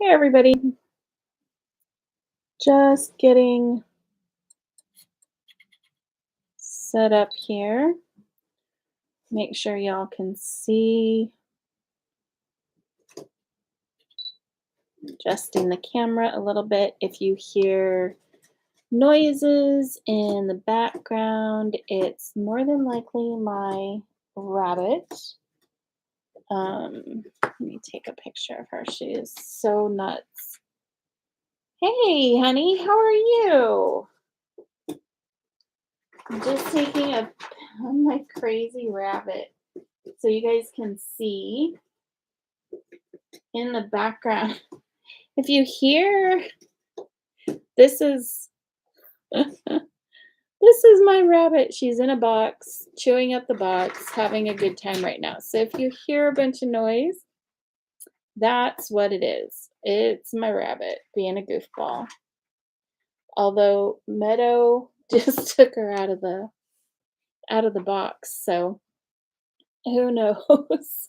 Hey everybody, just getting set up here. Make sure y'all can see, adjusting the camera a little bit. If you hear noises in the background, it's more than likely my rabbit. Let me take a picture of her. She is so nuts. Hey honey, how are you? I'm just taking a my crazy rabbit so you guys can see in the background. If you hear, this is this is my rabbit. She's in a box, chewing up the box, having a good time right now. So if you hear a bunch of noise, that's what it is. It's my rabbit being a goofball. Although Meadow just took her out of the box, so who knows?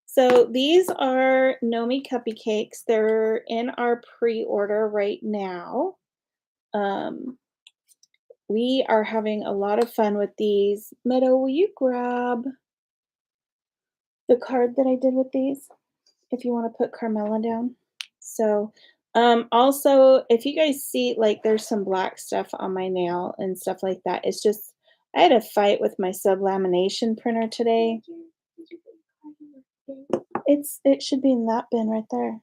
So these are Gnomie Cuppie Cakes. They're in our pre-order right now. We are having a lot of fun with these. Meadow, will you grab the card that I did with these if you want to put Carmela down? So, also, if you guys see, like, there's some black stuff on my nail and stuff like that. It's just, I had a fight with my sublamination printer today. It should be in that bin right there.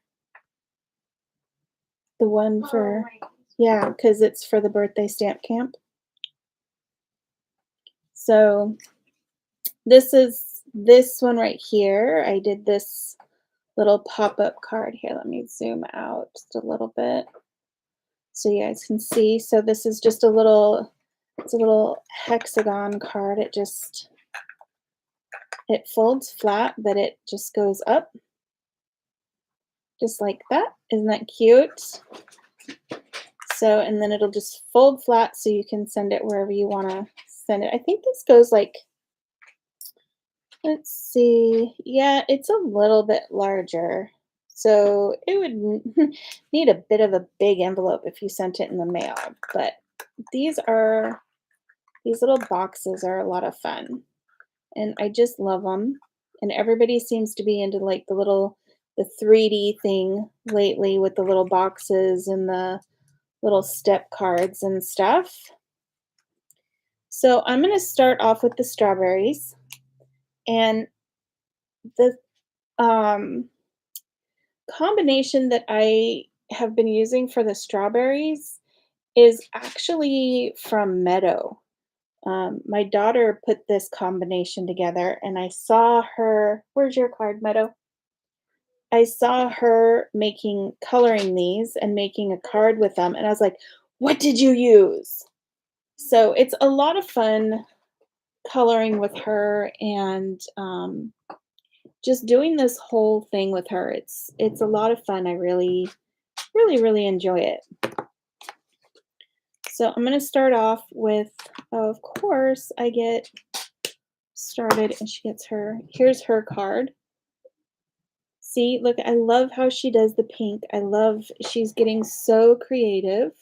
The one for, yeah, because it's for the birthday stamp camp. So this is this one right here. I did this little pop-up card here. Let me zoom out just a little bit so you guys can see. So this is just a little, it's a little hexagon card. It folds flat, but it just goes up just like that. Isn't that cute? So, and then it'll just fold flat so you can send it wherever you want to send it. I think this goes like, let's see. Yeah, it's a little bit larger. So it would need a bit of a big envelope if you sent it in the mail. But these little boxes are a lot of fun. And I just love them. And everybody seems to be into like the 3D thing lately with the little boxes and the little step cards and stuff. So I'm going to start off with the strawberries. And the combination that I have been using for the strawberries is actually from Meadow. My daughter put this combination together, and I saw her. Where's your card, Meadow? I saw her coloring these and making a card with them, and I was like, "What did you use?" So it's a lot of fun coloring with her and just doing this whole thing with her. It's a lot of fun. I really, really, really enjoy it. So I'm going to start off with, of course, I get started and she gets here's her card. See, look, I love how she does the pink. She's getting so creative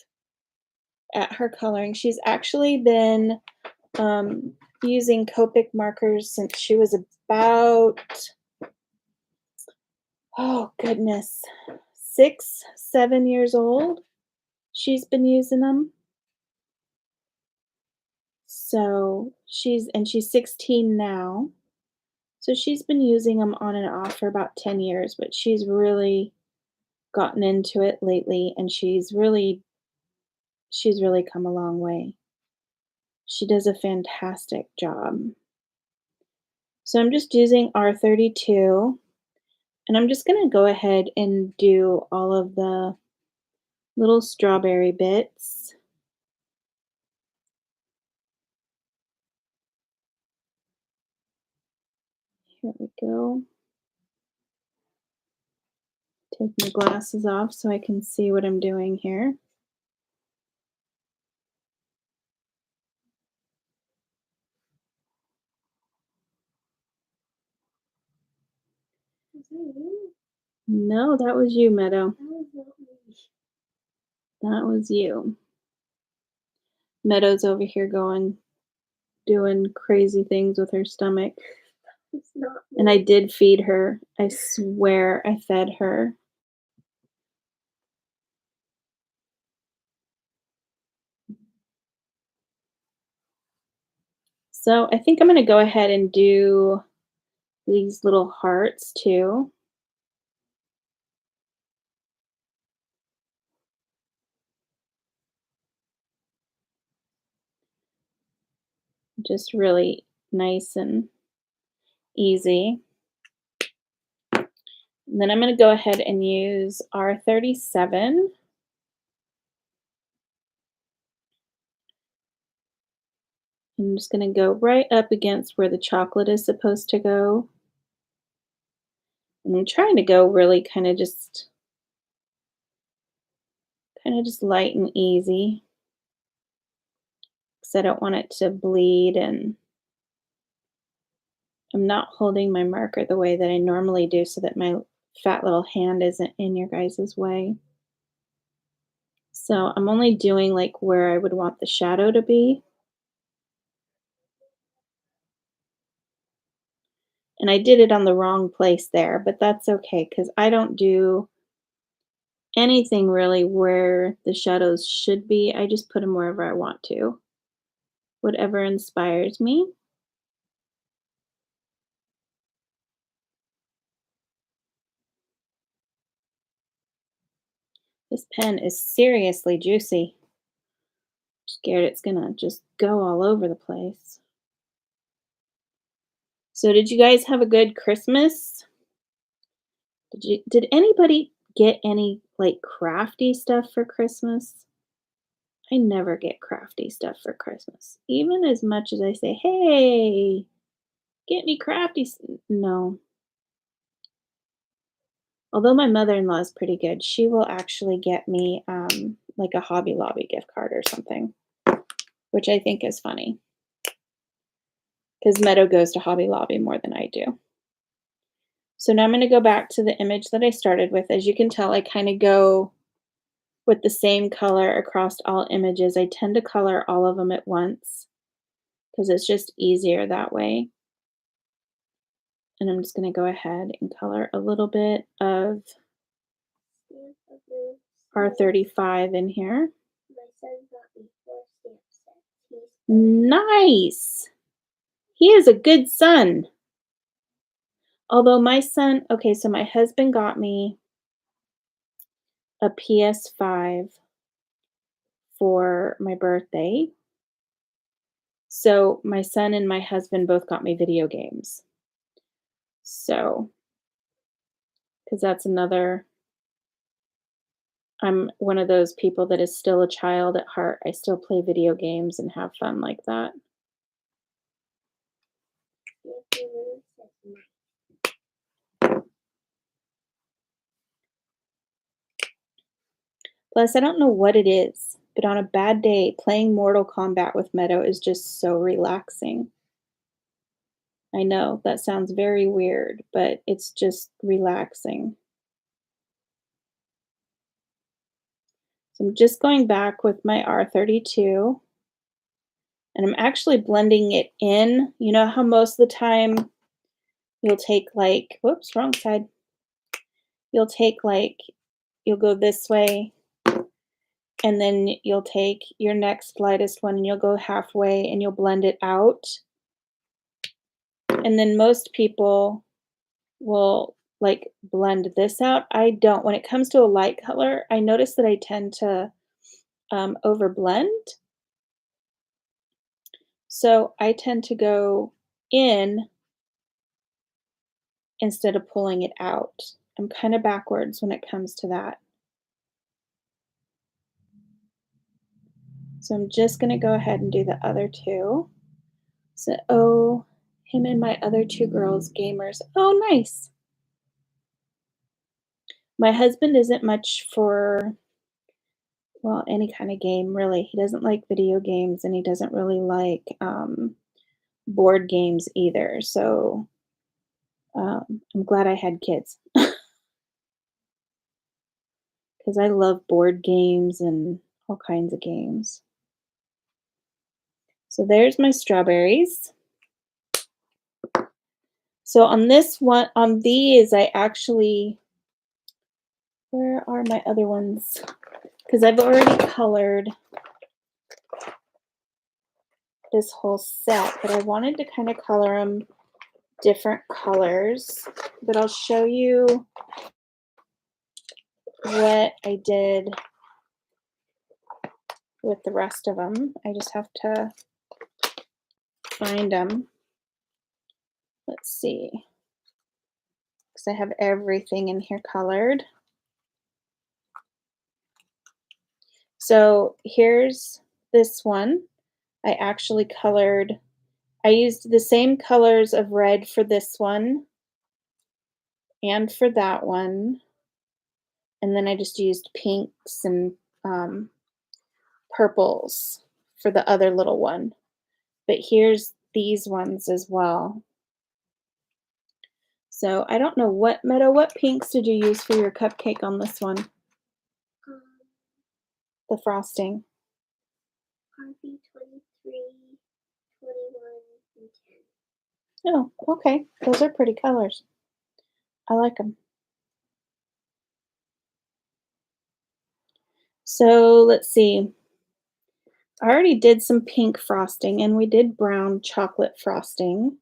at her coloring. She's actually been using Copic markers since she was about, oh goodness, 6, 7 years old. She's been using them. So she's 16 now. So she's been using them on and off for about 10 years, but she's really gotten into it lately and she's really come a long way. She does a fantastic job. So I'm just using R32 and I'm just going to go ahead and do all of the little strawberry bits. Here we go. Take my glasses off so I can see what I'm doing here. No, that was you, Meadow. That was you. Meadow's over here doing crazy things with her stomach. And I did feed her. I swear I fed her. So I think I'm gonna go ahead and do these little hearts too. Just really nice and easy. And then I'm gonna go ahead and use R37. I'm just gonna go right up against where the chocolate is supposed to go. And I'm trying to go really kind of just light and easy because I don't want it to bleed, and I'm not holding my marker the way that I normally do so that my fat little hand isn't in your guys' way. So I'm only doing like where I would want the shadow to be. And I did it on the wrong place there, but that's okay because I don't do anything really where the shadows should be. I just put them wherever I want to, whatever inspires me. This pen is seriously juicy. Scared it's gonna just go all over the place. So did you guys have a good Christmas? Did anybody get any like crafty stuff for Christmas? I never get crafty stuff for Christmas. Even as much as I say, "Hey, get me crafty." No. Although my mother-in-law is pretty good, she will actually get me like a Hobby Lobby gift card or something, which I think is funny because Meadow goes to Hobby Lobby more than I do. So now I'm going to go back to the image that I started with. As you can tell, I kind of go with the same color across all images. I tend to color all of them at once because it's just easier that way. And I'm just going to go ahead and color a little bit of R35 in here. Nice. He is a good son. Although my son, okay, so my husband got me a PS5 for my birthday. So my son and my husband both got me video games. So, because that's another, I'm one of those people that is still a child at heart. I still play video games and have fun like that. Plus, I don't know what it is, but on a bad day, playing Mortal Kombat with Meadow is just so relaxing. I know that sounds very weird, but it's just relaxing. So I'm just going back with my R32 and I'm actually blending it in. You know how most of the time you'll take like, whoops, wrong side. You'll take like, you'll go this way and then you'll take your next lightest one and you'll go halfway and you'll blend it out. And then most people will like blend this out. I don't. When it comes to a light color, I notice that I tend to overblend. So I tend to go in instead of pulling it out. I'm kind of backwards when it comes to that. So I'm just going to go ahead and do the other two. So, oh, him and my other two girls, gamers. Oh, nice. My husband isn't much for, well, any kind of game, really. He doesn't like video games and he doesn't really like board games either. So I'm glad I had kids. because I love board games and all kinds of games. So there's my strawberries. So on this one, on these, I actually, where are my other ones? Because I've already colored this whole set, but I wanted to kind of color them different colors. But I'll show you what I did with the rest of them. I just have to find them. Let's see, because I have everything in here colored. So here's this one. I actually colored, I used the same colors of red for this one and for that one. And then I just used pinks and purples for the other little one. But here's these ones as well. So I don't know what pinks did you use for your cupcake on this one? The frosting. RV 23, 21, and 10. Oh, okay. Those are pretty colors. I like them. So let's see. I already did some pink frosting and we did brown chocolate frosting.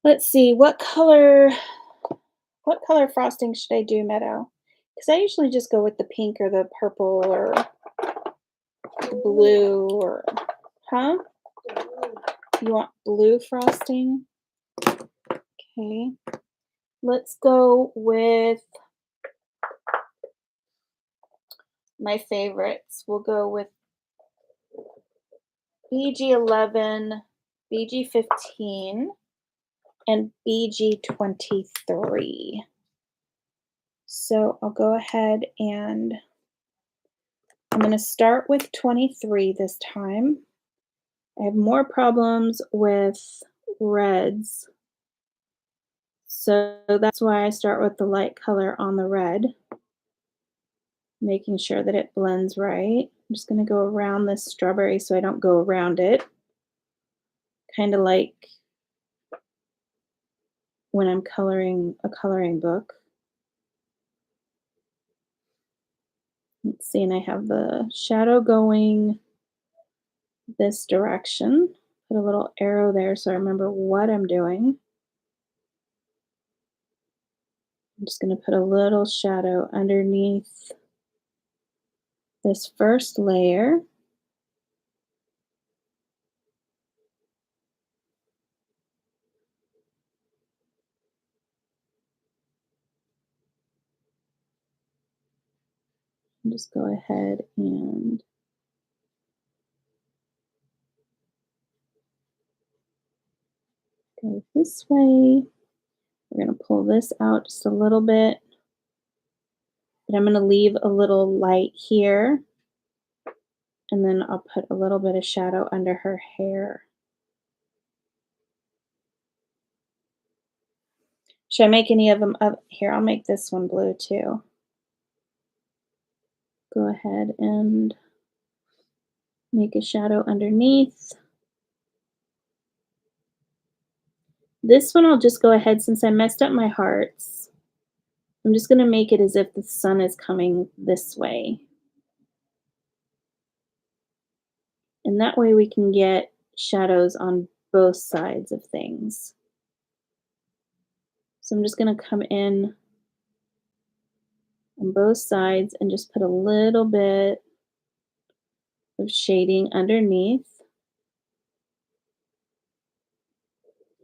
Let's see, what color frosting should I do, Meadow? Because I usually just go with the pink or the purple or the blue or, huh? You want blue frosting? Okay. Let's go with my favorites. We'll go with BG11, BG15, and BG23. So I'll go ahead and I'm going to start with 23 this time. I have more problems with reds. So that's why I start with the light color on the red, making sure that it blends right. I'm just going to go around this strawberry so I don't go around it. Kind of like when I'm coloring a coloring book. Let's see, and I have the shadow going this direction. Put a little arrow there so I remember what I'm doing. I'm just going to put a little shadow underneath this first layer. And just go ahead and go this way. We're going to pull this out just a little bit. But I'm going to leave a little light here. And then I'll put a little bit of shadow under her hair. Should I make any of them up? Here, I'll make this one blue too. Go ahead and make a shadow underneath. This one I'll just go ahead, since I messed up my hearts, I'm just going to make it as if the sun is coming this way. And that way we can get shadows on both sides of things. So I'm just going to come in on both sides and just put a little bit of shading underneath.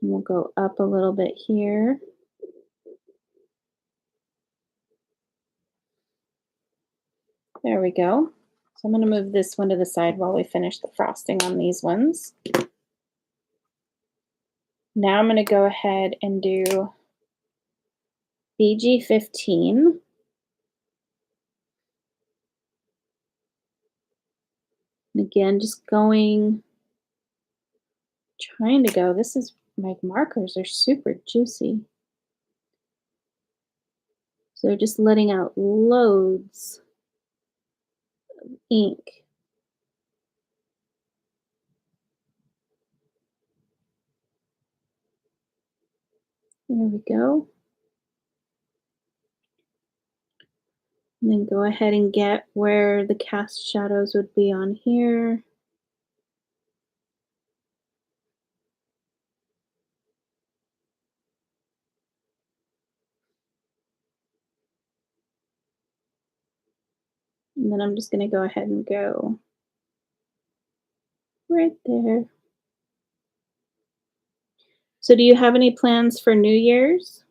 And we'll go up a little bit here. There we go. So I'm going to move this one to the side while we finish the frosting on these ones. Now I'm going to go ahead and do BG15. And again, just trying to go. This is, my markers are super juicy. So just letting out loads of ink. There we go. And then go ahead and get where the cast shadows would be on here. And then I'm just going to go ahead and go right there. So do you have any plans for New Year's?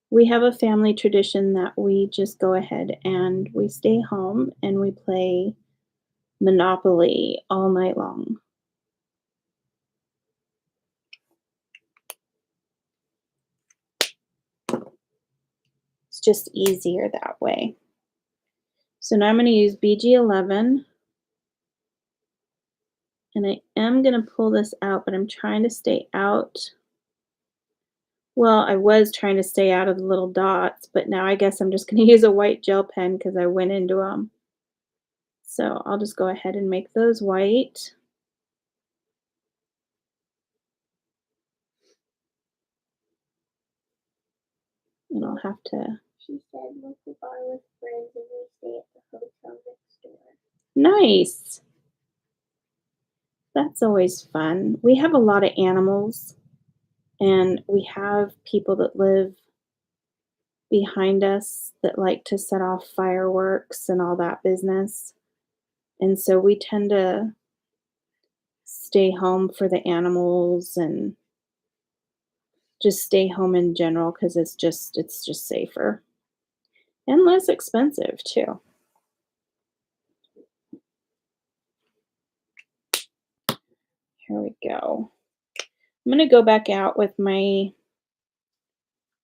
We have a family tradition that we just go ahead and we stay home and we play Monopoly all night long. It's just easier that way. So now I'm going to use BG11, and I am going to pull this out, but I'm trying to stay out. Well, I was trying to stay out of the little dots, but now I guess I'm just going to use a white gel pen because I went into them. So I'll just go ahead and make those white. And I'll have to. She said, local bar with friends and we stay at the hotel next door. Nice. That's always fun. We have a lot of animals, and we have people that live behind us that like to set off fireworks and all that business. And so we tend to stay home for the animals and just stay home in general because it's just safer and less expensive too. Here we go. I'm gonna go back out with my.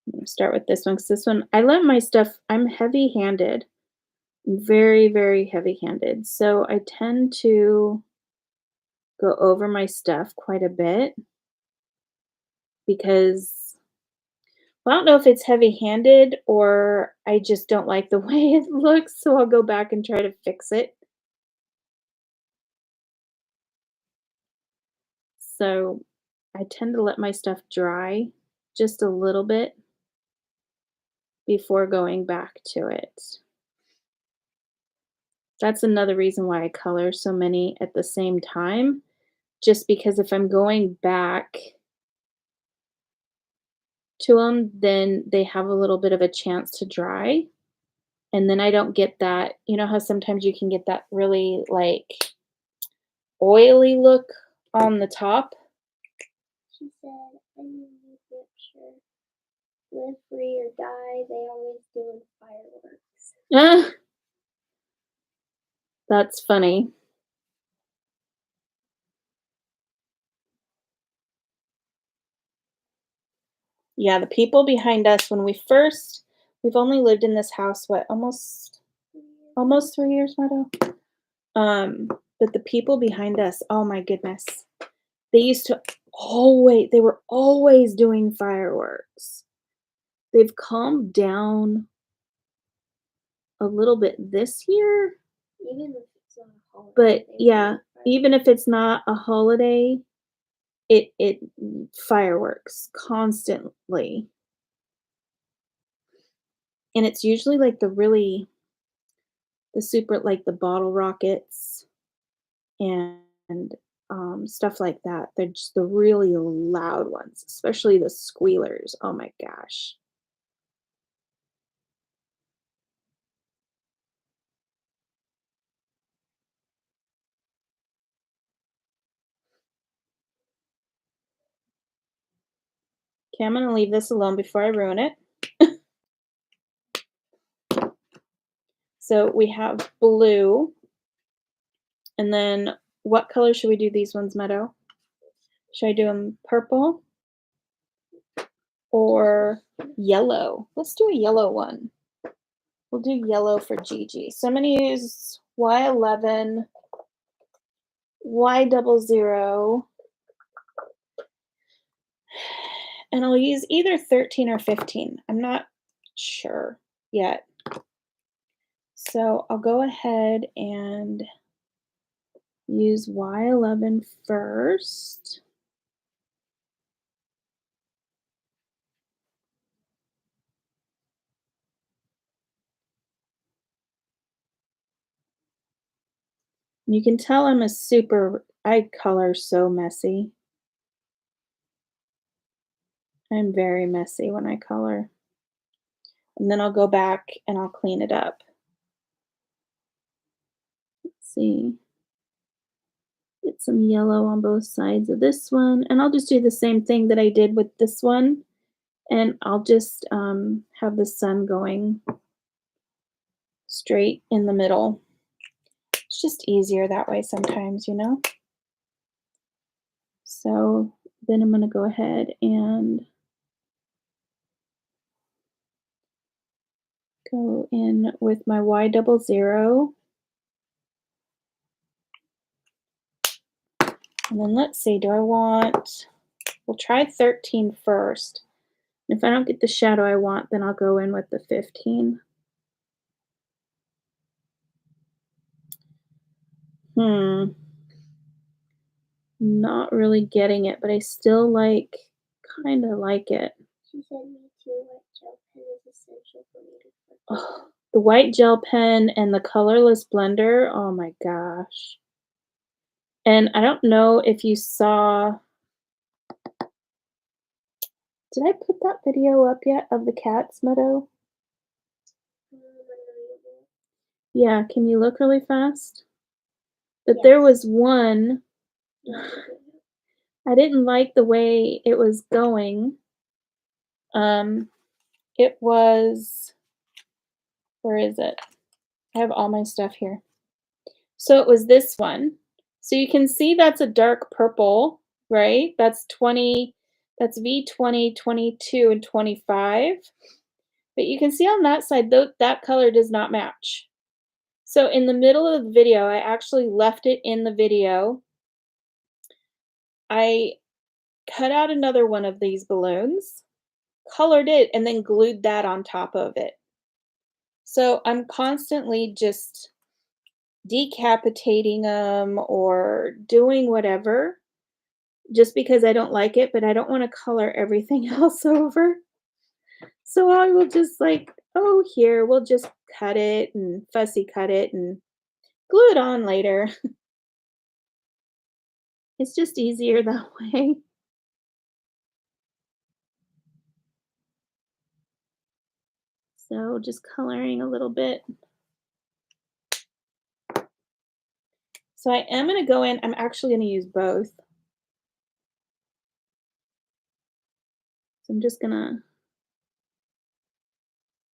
I'm gonna start with this one because this one I let my stuff. I'm heavy-handed, very very heavy-handed, so I tend to go over my stuff quite a bit because I don't know if it's heavy-handed or I just don't like the way it looks, so I'll go back and try to fix it. So I tend to let my stuff dry just a little bit before going back to it. That's another reason why I color so many at the same time, just because if I'm going back to them, then they have a little bit of a chance to dry. And then I don't get that, you know how sometimes you can get that really like oily look on the top? She said, I'm in New Hampshire. Live free or die, they always doing fireworks. Ah, that's funny. Yeah, the people behind us when we've only lived in this house, what, almost 3 years, Meadow? Um, but the people behind us, oh my goodness. They used to they were always doing fireworks. They've calmed down a little bit this year, Even if it's not a holiday. but they yeah, do even if it's not a holiday, it fireworks constantly. And it's usually like the super like the bottle rockets and stuff like that. They're just the really loud ones, especially the squealers. Oh my gosh. Okay, I'm gonna leave this alone before I ruin it. So we have blue, and then what color should we do these ones, Meadow? Should I do them purple or yellow? Let's do a yellow one. We'll do yellow for Gigi. So I'm gonna use Y11, Y00, and I'll use either 13 or 15. I'm not sure yet. So I'll go ahead and use Y11 first. You can tell I color so messy. I'm very messy when I color. And then I'll go back and I'll clean it up. Let's see. Get some yellow on both sides of this one. And I'll just do the same thing that I did with this one. And I'll just have the sun going straight in the middle. It's just easier that way sometimes, you know? So then I'm going to go ahead and go in with my Y00. And then let's see, we'll try 13 first. If I don't get the shadow I want, then I'll go in with the 15. Not really getting it, but I still kind of like it. She said me too, white gel pen is essential for me to work. Oh, the white gel pen and the colorless blender, oh my gosh. And I don't know if you saw, did I put that video up yet of the cats, Meadow? Yeah, can you look really fast? But there was one, I didn't like the way it was going. It was, where is it? I have all my stuff here. So it was this one. So you can see that's a dark purple, right? That's V20, 22, and 25. But you can see on that side, that color does not match. So in the middle of the video, I actually left it in the video. I cut out another one of these balloons, colored it, and then glued that on top of it. So I'm constantly just decapitating them or doing whatever just because I don't like it, but I don't want to color everything else over. So I will just oh, here, we'll just cut it and fussy cut it and glue it on later. It's just easier that way. So just coloring a little bit. So I am going to go in, I'm actually going to use both. So I'm just going to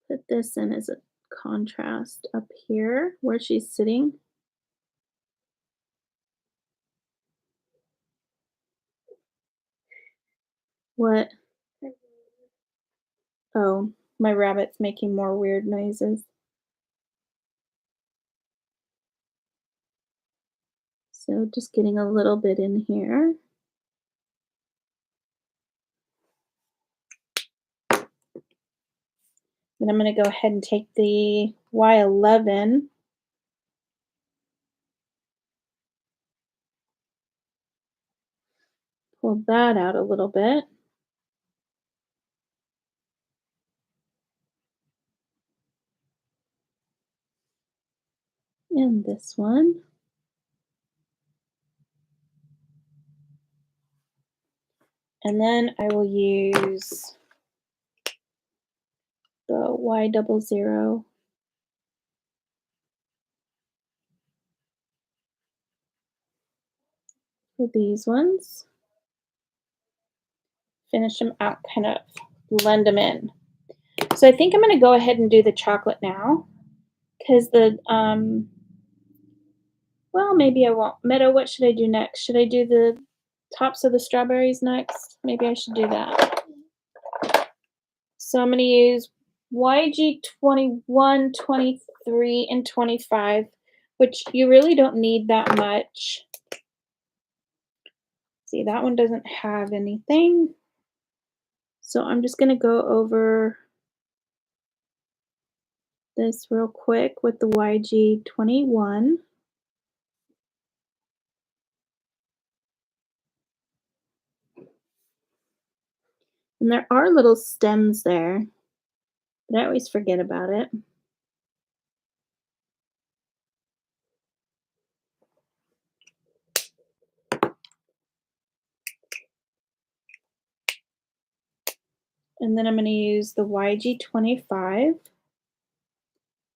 put this in as a contrast up here where she's sitting. What? Oh, my rabbit's making more weird noises. So just getting a little bit in here. Then I'm going to go ahead and take the Y11. Pull that out a little bit. And this one. And then I will use the Y00 for these ones. Finish them out, kind of blend them in. So I think I'm going to go ahead and do the chocolate now because well, maybe I won't. Meadow, what should I do next? Should I do the tops of the strawberries next? Maybe I should do that. So I'm going to use YG 21, 23, and 25, which you really don't need that much. See, that one doesn't have anything. So I'm just going to go over this real quick with the YG21. And there are little stems there, but I always forget about it. And then I'm going to use the YG25.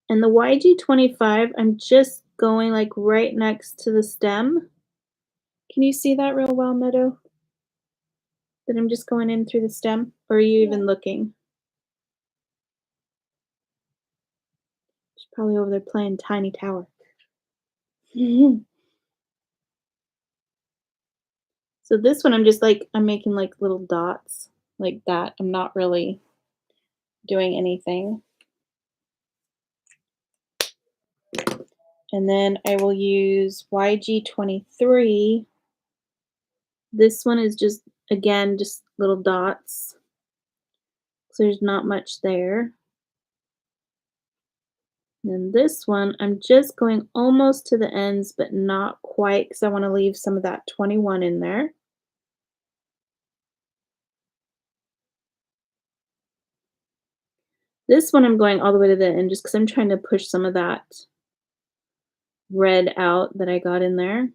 And the YG25, I'm just going like right next to the stem. Can you see that real well, Meadow? That I'm just going in through the stem? Or are you Yeah. even looking? She's probably over there playing Tiny Tower. So this one, I'm making like little dots like that. I'm not really doing anything. And then I will use YG23. This one is just, again, just little dots. So there's not much there. And then this one, I'm just going almost to the ends, but not quite because I want to leave some of that 21 in there. This one I'm going all the way to the end just because I'm trying to push some of that red out that I got in there.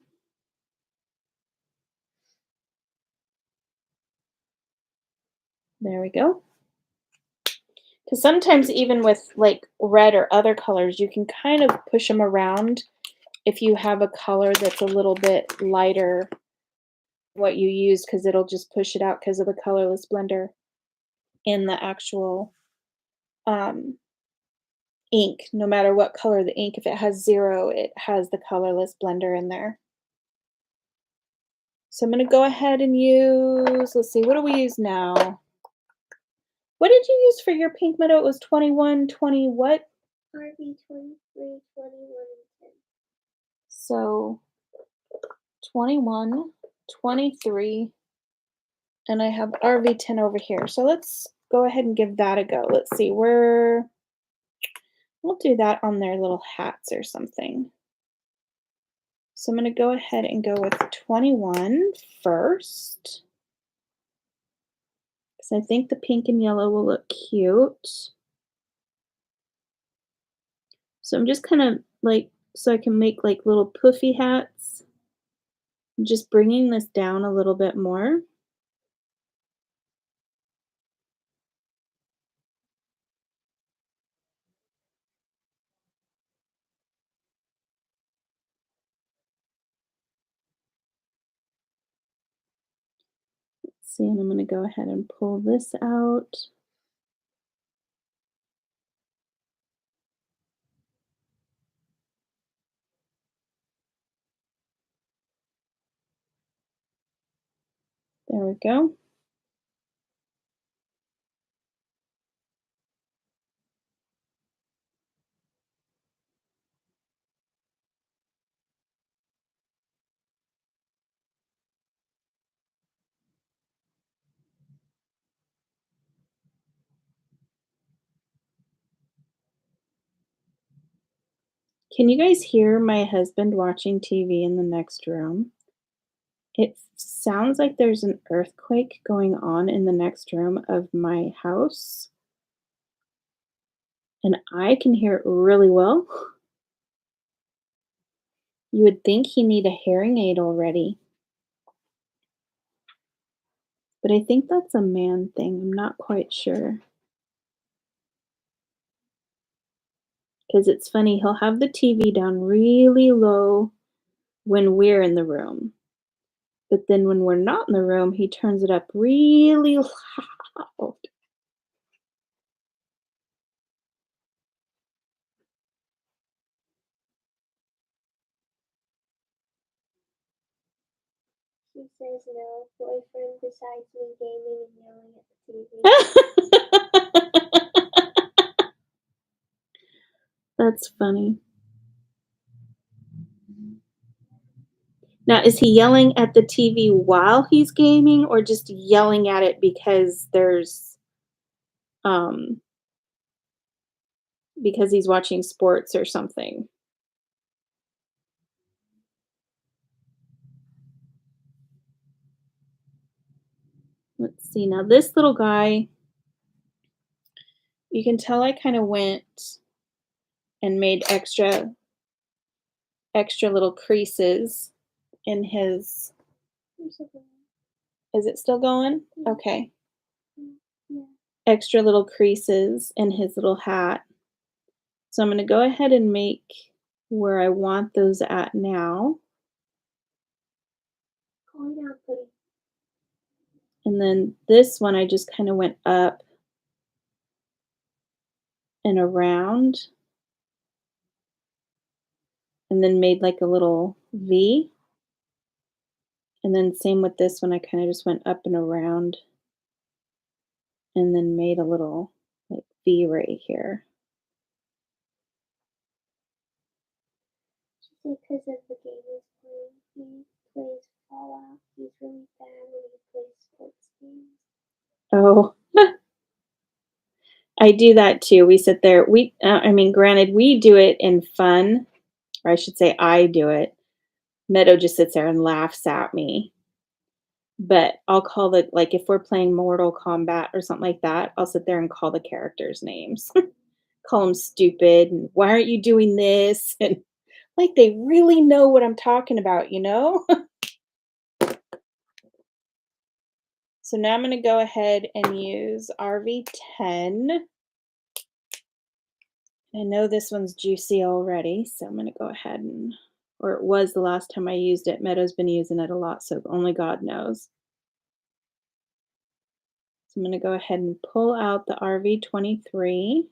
There we go. Because sometimes even with like red or other colors, you can kind of push them around if you have a color that's a little bit lighter what you use because it'll just push it out because of the colorless blender in the actual um, ink. No matter what color the ink, if it has 0, it has the colorless blender in there. So I'm going to go ahead and use, let's see, what do we use now? What did you use for your pink, Meadow? It was 21, 20 what? RB 23, 21, and 10. So 21, 23, and I have RV10 over here. So let's go ahead and give that a go. Let's see, we'll do that on their little hats or something. So I'm going to go ahead and go with 21 first, because I think the pink and yellow will look cute. So I'm just kind of like, so I can make like little poofy hats. I'm just bringing this down a little bit more. Let's see, and I'm going to go ahead and pull this out. There we go. Can you guys hear my husband watching TV in the next room? It sounds like there's an earthquake going on in the next room of my house, and I can hear it really well. You would think he need a hearing aid already, but I think that's a man thing. I'm not quite sure. Because it's funny, he'll have the TV down really low when we're in the room. But then when we're not in the room, he turns it up really loud. She says no. Boyfriend besides me gaming and yelling at the TV. That's funny. Now, is he yelling at the TV while he's gaming or just yelling at it because there's because he's watching sports or something. Let's see, now this little guy, you can tell I kind of went and made extra little creases in his. Is it still going? Okay. Yeah. Extra little creases in his little hat. So I'm going to go ahead and make where I want those at now. Calm down, Pudding. And then this one, I just kind of went up and around and then made like a little V. And then same with this one, I kind of just went up and around and then made a little like V right here. She said because of the game he's playing, he plays Fallout. He's really bad when he plays sports games. Oh, I do that too. We sit there. I mean, granted, we do it in fun, or I should say, I do it. Meadow just sits there and laughs at me. But I'll call like if we're playing Mortal Kombat or something like that, I'll sit there and call the characters' names, call them stupid, and why aren't you doing this? And like they really know what I'm talking about, you know? So now I'm going to go ahead and use RV10. I know this one's juicy already, so I'm going to go ahead and, or it was the last time I used it. Meadow's been using it a lot, so only God knows. So I'm going to go ahead and pull out the RV23.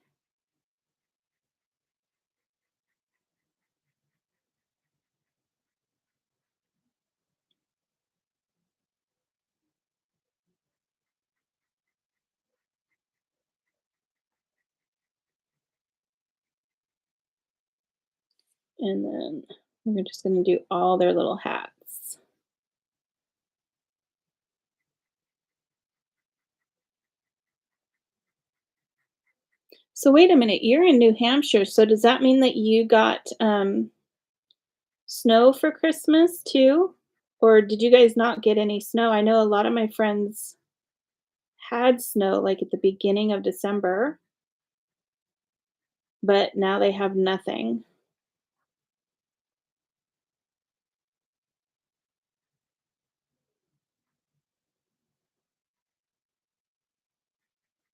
And then we're just going to do all their little hats. So wait a minute, you're in New Hampshire, so does that mean that you got snow for Christmas too? Or did you guys not get any snow? I know a lot of my friends had snow like at the beginning of December, but now they have nothing.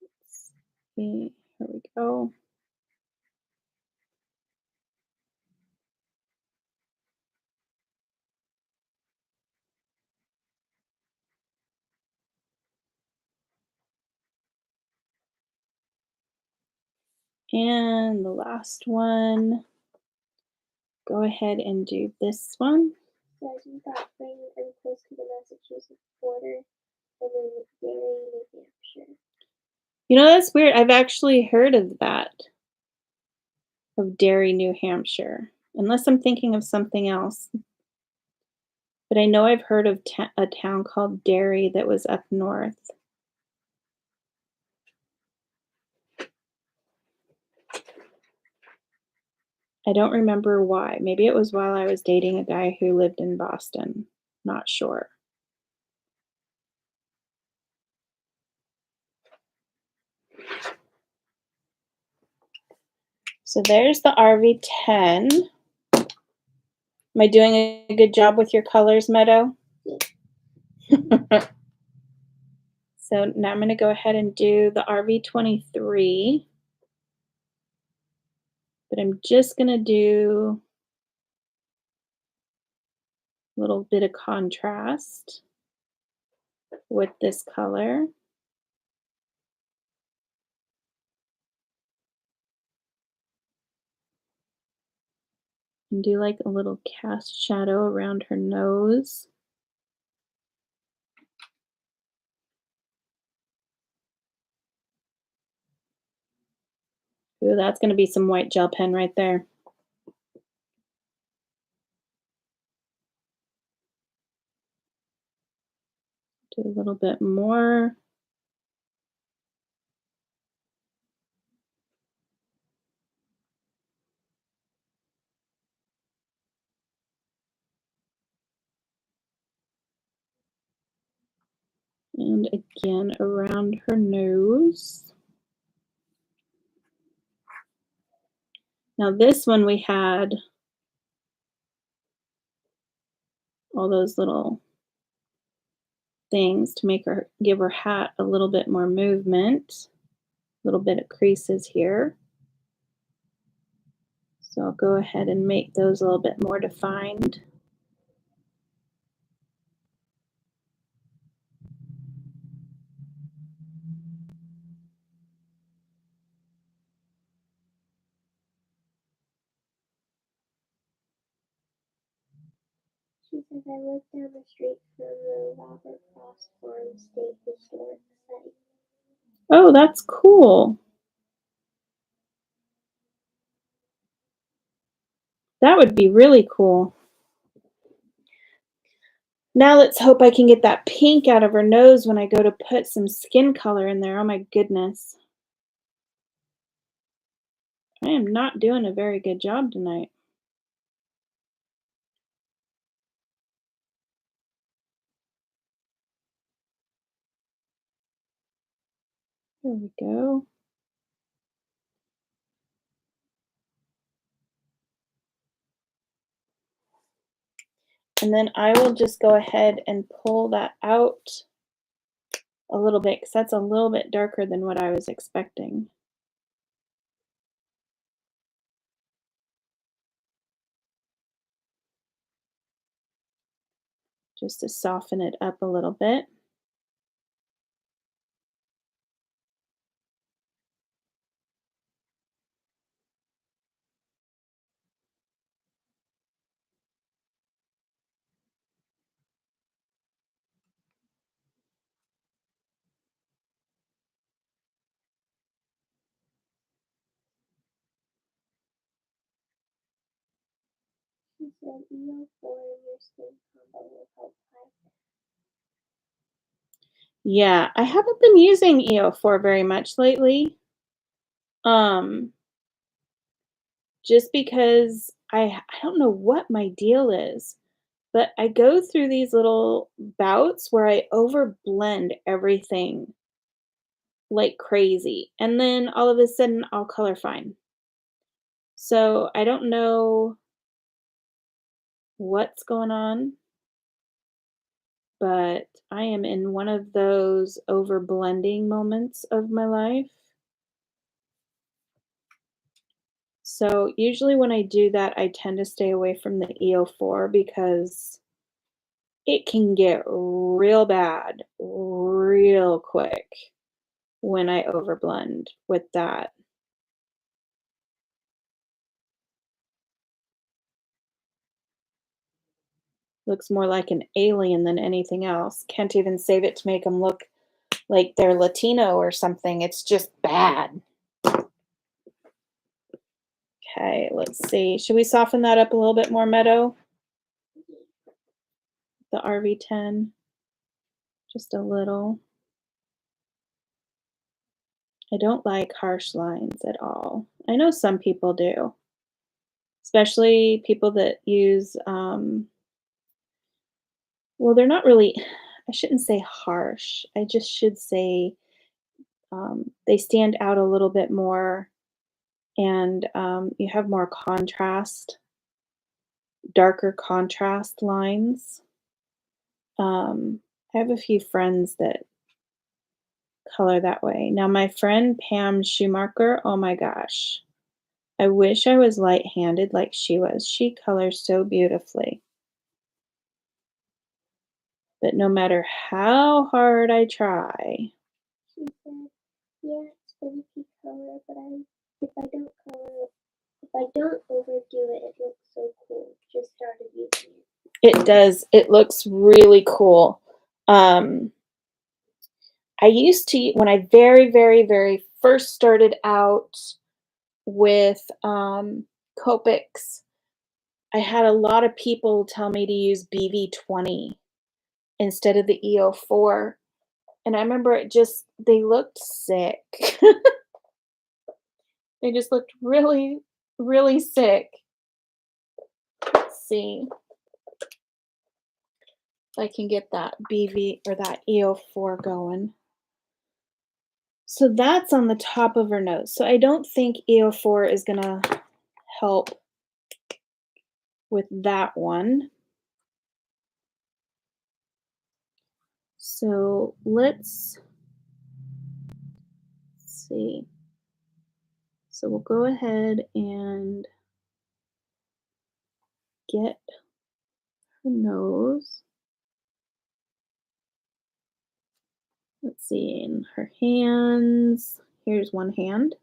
Let's see, here we go. And the last one, go ahead and do this one. Says you got rain and close to the Massachusetts border and in Derry, New Hampshire. You know, that's weird. I've actually heard of that, of Derry, New Hampshire, unless I'm thinking of something else. But I know I've heard of a town called Derry that was up north. I don't remember why. Maybe it was while I was dating a guy who lived in Boston. Not sure. So there's the RV10. Am I doing a good job with your colors, Meadow? So now I'm going to go ahead and do the RV23. But I'm just going to do a little bit of contrast with this color. And do like a little cast shadow around her nose. Ooh, that's going to be some white gel pen right there. Do a little bit more. And again, around her nose. Now this one we had all those little things to make her give her hat a little bit more movement. A little bit of creases here. So I'll go ahead and make those a little bit more defined. She says, I live down the street from the Robert Frost Farm State Historic Site. Oh, that's cool. That would be really cool. Now let's hope I can get that pink out of her nose when I go to put some skin color in there. Oh my goodness. I am not doing a very good job tonight. There we go. And then I will just go ahead and pull that out a little bit because that's a little bit darker than what I was expecting. Just to soften it up a little bit. She said, EO4 in your skin combo will help hide that. Yeah, I haven't been using EO4 very much lately. Just because I don't know what my deal is, but I go through these little bouts where I overblend everything like crazy, and then all of a sudden I'll color fine. So I don't know what's going on, but I am in one of those overblending moments of my life. So usually when I do that, I tend to stay away from the EO4 because it can get real bad real quick when I overblend with that. Looks more like an alien than anything else. Can't even save it to make them look like they're Latino or something. It's just bad. Okay, let's see. Should we soften that up a little bit more, Meadow? The RV10. Just a little. I don't like harsh lines at all. I know some people do, especially people that use, well, they're not really, I shouldn't say harsh. I just should say they stand out a little bit more and you have more contrast, darker contrast lines. I have a few friends that color that way. Now, my friend Pam Schumacher, oh my gosh, I wish I was light-handed like she was. She colors so beautifully. But no matter how hard I try, She said, yeah, it's finicky color, but if I don't overdo it, it looks so cool. Just started using it. it does, it looks really cool. Um, I used to, when I very, very, very first started out with Copics, I had a lot of people tell me to use BV20 instead of the EO4. And I remember they looked sick. They just looked really, really sick. Let's see. If I can get that BV or that EO4 going. So that's on the top of her nose. So I don't think EO4 is gonna help with that one. So let's see. So we'll go ahead and get her nose. Let's see, in her hands. Here's one hand.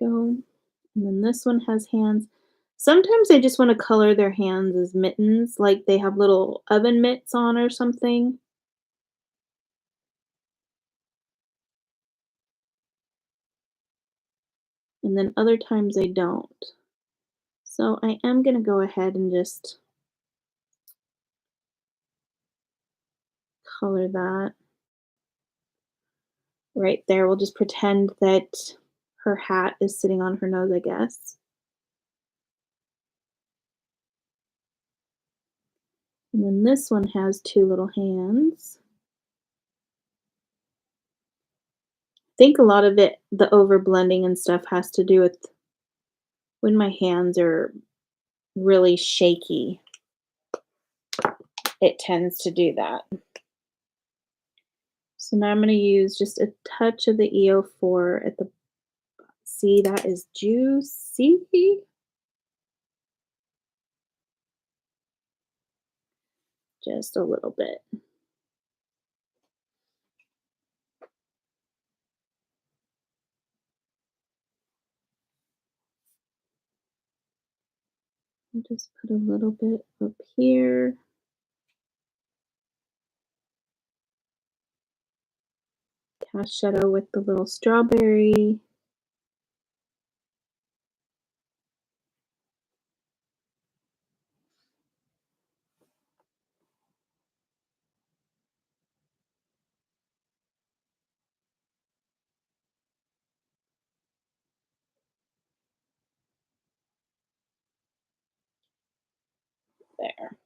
Go. And then this one has hands. Sometimes I just want to color their hands as mittens, like they have little oven mitts on or something. And then other times I don't. So I am going to go ahead and just color that right there. We'll just pretend that her hat is sitting on her nose, I guess. And then this one has two little hands. I think a lot of it, the over blending and stuff, has to do with when my hands are really shaky. It tends to do that. So now I'm going to use just a touch of the EO4 at the, see, that is juicy. Just a little bit. I'll just put a little bit up here. Cast shadow with the little strawberry. There.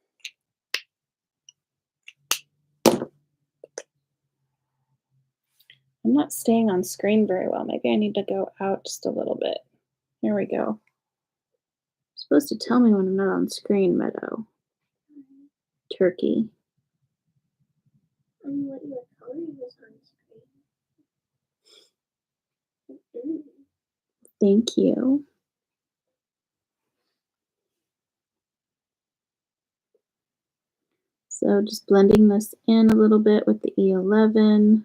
I'm not staying on screen very well. Maybe I need to go out just a little bit. Here we go. You're supposed to tell me when I'm not on screen, Meadow. Turkey. What your color was on screen. Thank you. So just blending this in a little bit with the E11.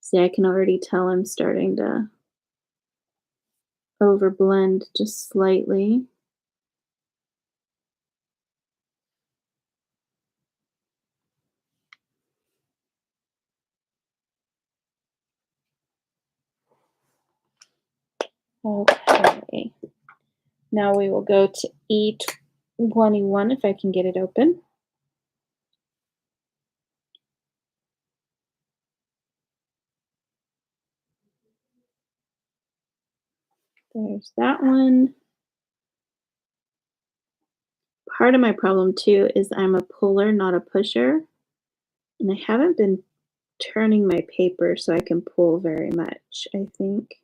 See, I can already tell I'm starting to overblend just slightly. Okay. Now we will go to E21 if I can get it open. There's that one. Part of my problem too is I'm a puller, not a pusher. And I haven't been turning my paper so I can pull very much, I think.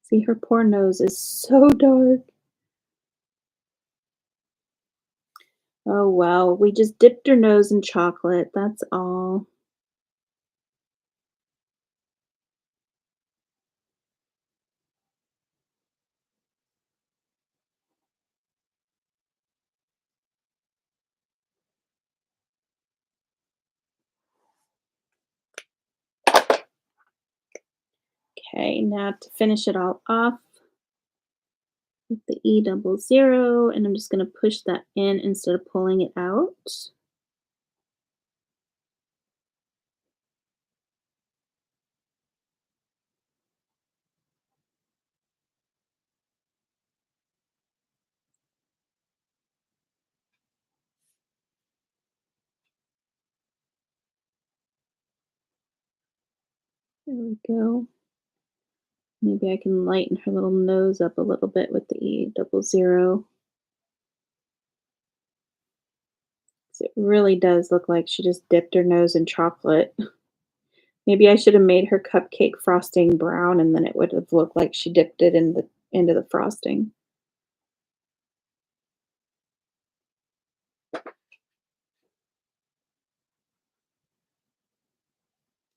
See, her poor nose is so dark. Oh, well, we just dipped her nose in chocolate, that's all. Okay, now to finish it all off with the E00, and I'm just going to push that in instead of pulling it out. There we go. Maybe I can lighten her little nose up a little bit with the E00. It really does look like she just dipped her nose in chocolate. Maybe I should have made her cupcake frosting brown, and then it would have looked like she dipped it in the into the frosting.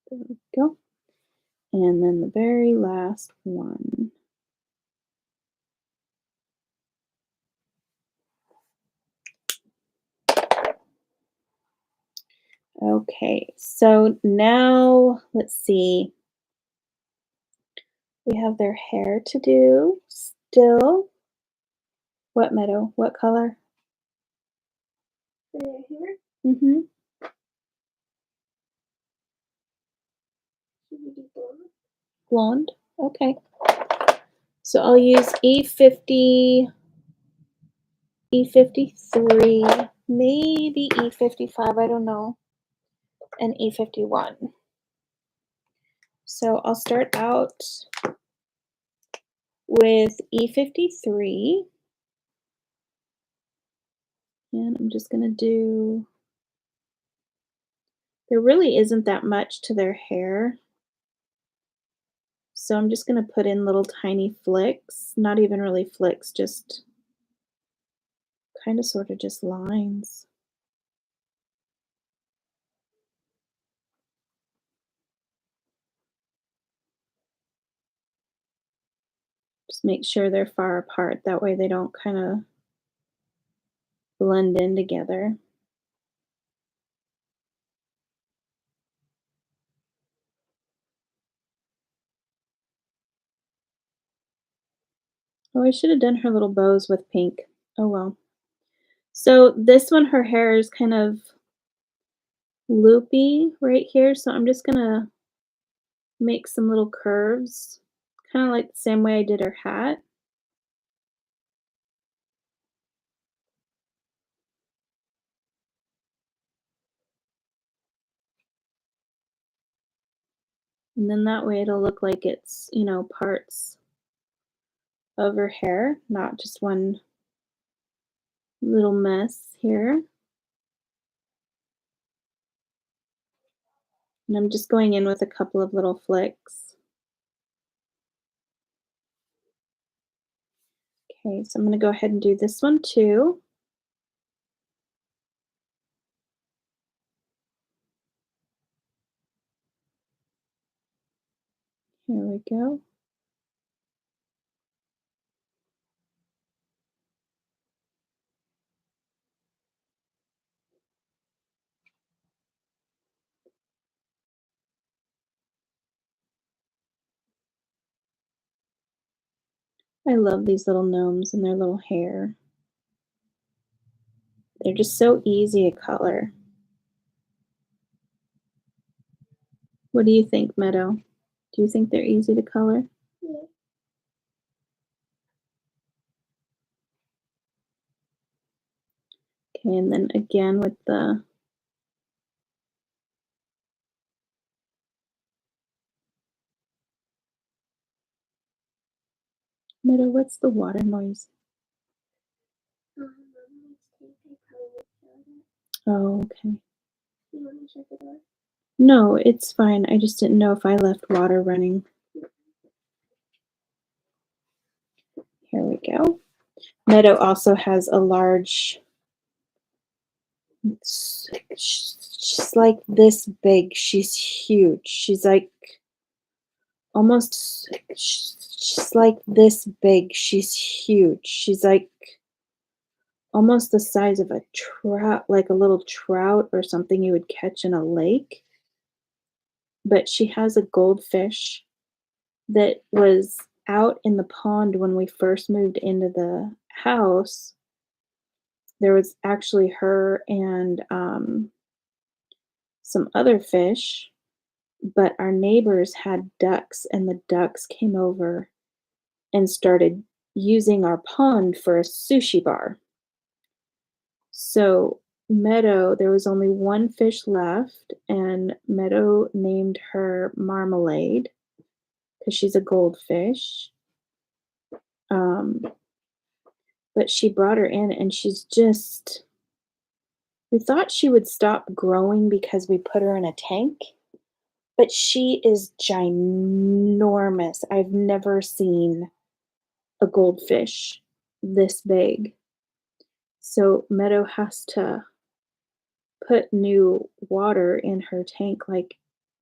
There we go. And then the very last one. Okay, so now let's see. We have their hair to do still. What Meadow? What color? For their hair, Mm-hmm. should we do blonde? Blonde. Okay. So I'll use E50, E53, maybe E55, I don't know, and E51. So I'll start out with E53, and I'm just gonna do, there really isn't that much to their hair. So I'm just gonna put in little tiny flicks, not even really flicks, just kind of sort of just lines. Just make sure they're far apart. That way they don't kind of blend in together. Oh, I should have done her little bows with pink. Oh well. So this one, her hair is kind of loopy right here. So I'm just gonna make some little curves, kind of like the same way I did her hat. And then that way it'll look like it's, parts of her hair, not just one little mess here. And I'm just going in with a couple of little flicks. Okay, so I'm going to go ahead and do this one too. Here we go. I love these little gnomes and their little hair. They're just so easy to color. What do you think, Meadow? Do you think they're easy to color? Yeah. Okay, and then again with the Meadow, what's the water noise? Mom needs tape. I probably would show that. Oh, okay. You want me to shut the door? No, it's fine. I just didn't know if I left water running. Here we go. Meadow also has a large, she's like this big. She's huge. She's like almost, she's like this big. She's huge. She's like almost the size of a trout, like a little trout or something you would catch in a lake. But she has a goldfish that was out in the pond when we first moved into the house. There was actually her and some other fish, but our neighbors had ducks, and the ducks came over and started using our pond for a sushi bar. So Meadow, there was only one fish left, and Meadow named her Marmalade because she's a goldfish. Um, but she brought her in, and we thought she would stop growing because we put her in a tank, but she is ginormous. I've never seen a goldfish this big. So Meadow has to put new water in her tank like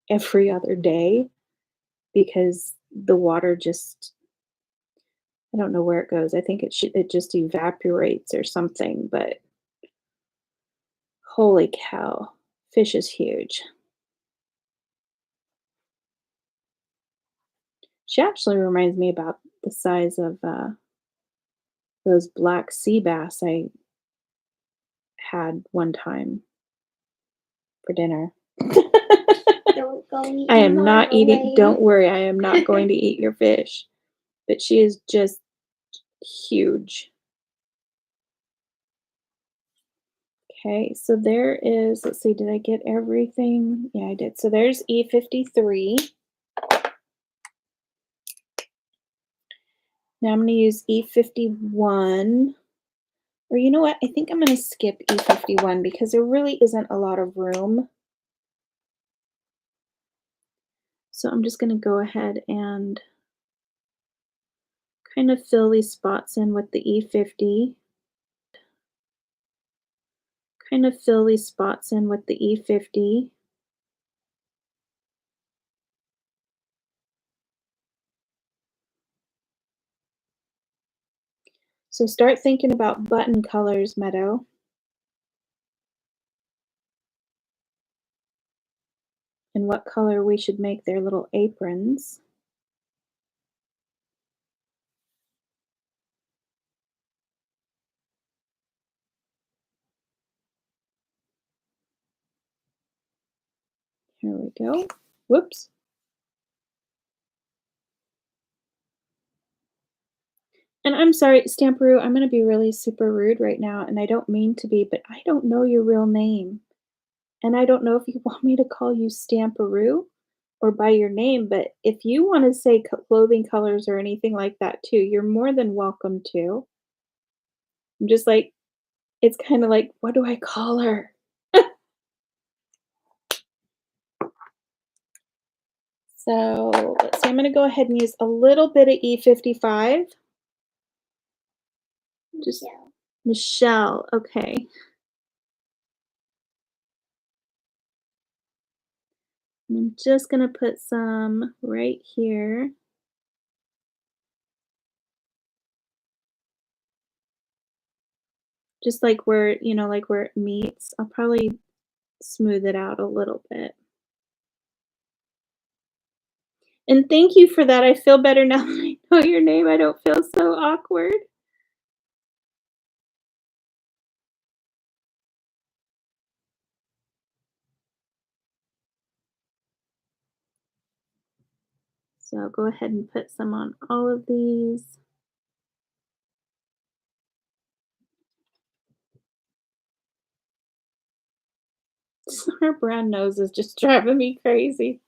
every other day because the water just, I don't know where it goes. I think it just evaporates or something, but holy cow, fish is huge. She actually reminds me about the size of those black sea bass I had one time for dinner. Don't go eat I your am not eating, marmalade. don't worry, I am not going to eat your fish. But she is just huge. Okay, so there is, let's see, did I get everything? Yeah, I did. So there's E53. Now I'm going to use E51. Or you know what? I think I'm going to skip E51 because there really isn't a lot of room. So I'm just going to go ahead and kind of fill these spots in with the E50. Kind of fill these spots in with the E50. So start thinking about button colors, Meadow. And what color we should make their little aprons. Here we go. Whoops. And I'm sorry, Stamperoo, I'm going to be really super rude right now, and I don't mean to be, but I don't know your real name. And I don't know if you want me to call you Stamperoo or by your name, but if you want to say clothing colors or anything like that too, you're more than welcome to. I'm just like, it's kind of like, what do I call her? So let's see, I'm going to go ahead and use a little bit of E55. Just Michelle, okay. I'm just gonna put some right here. Just like where, like where it meets. I'll probably smooth it out a little bit. And thank you for that. I feel better now that I know your name. I don't feel so awkward. So I'll go ahead and put some on all of these. Her brown nose is just driving me crazy.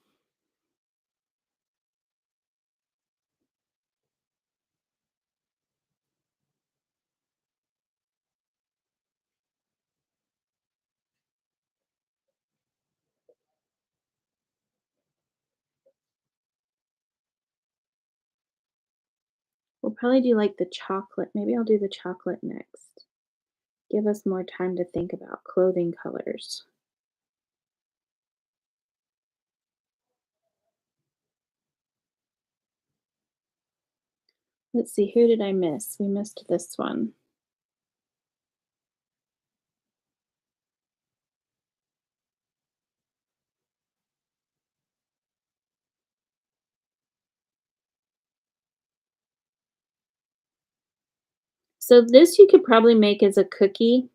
We'll probably do like the chocolate. Maybe I'll do the chocolate next. Give us more time to think about clothing colors. Let's see, who did I miss? We missed this one. So this you could probably make as a cookie.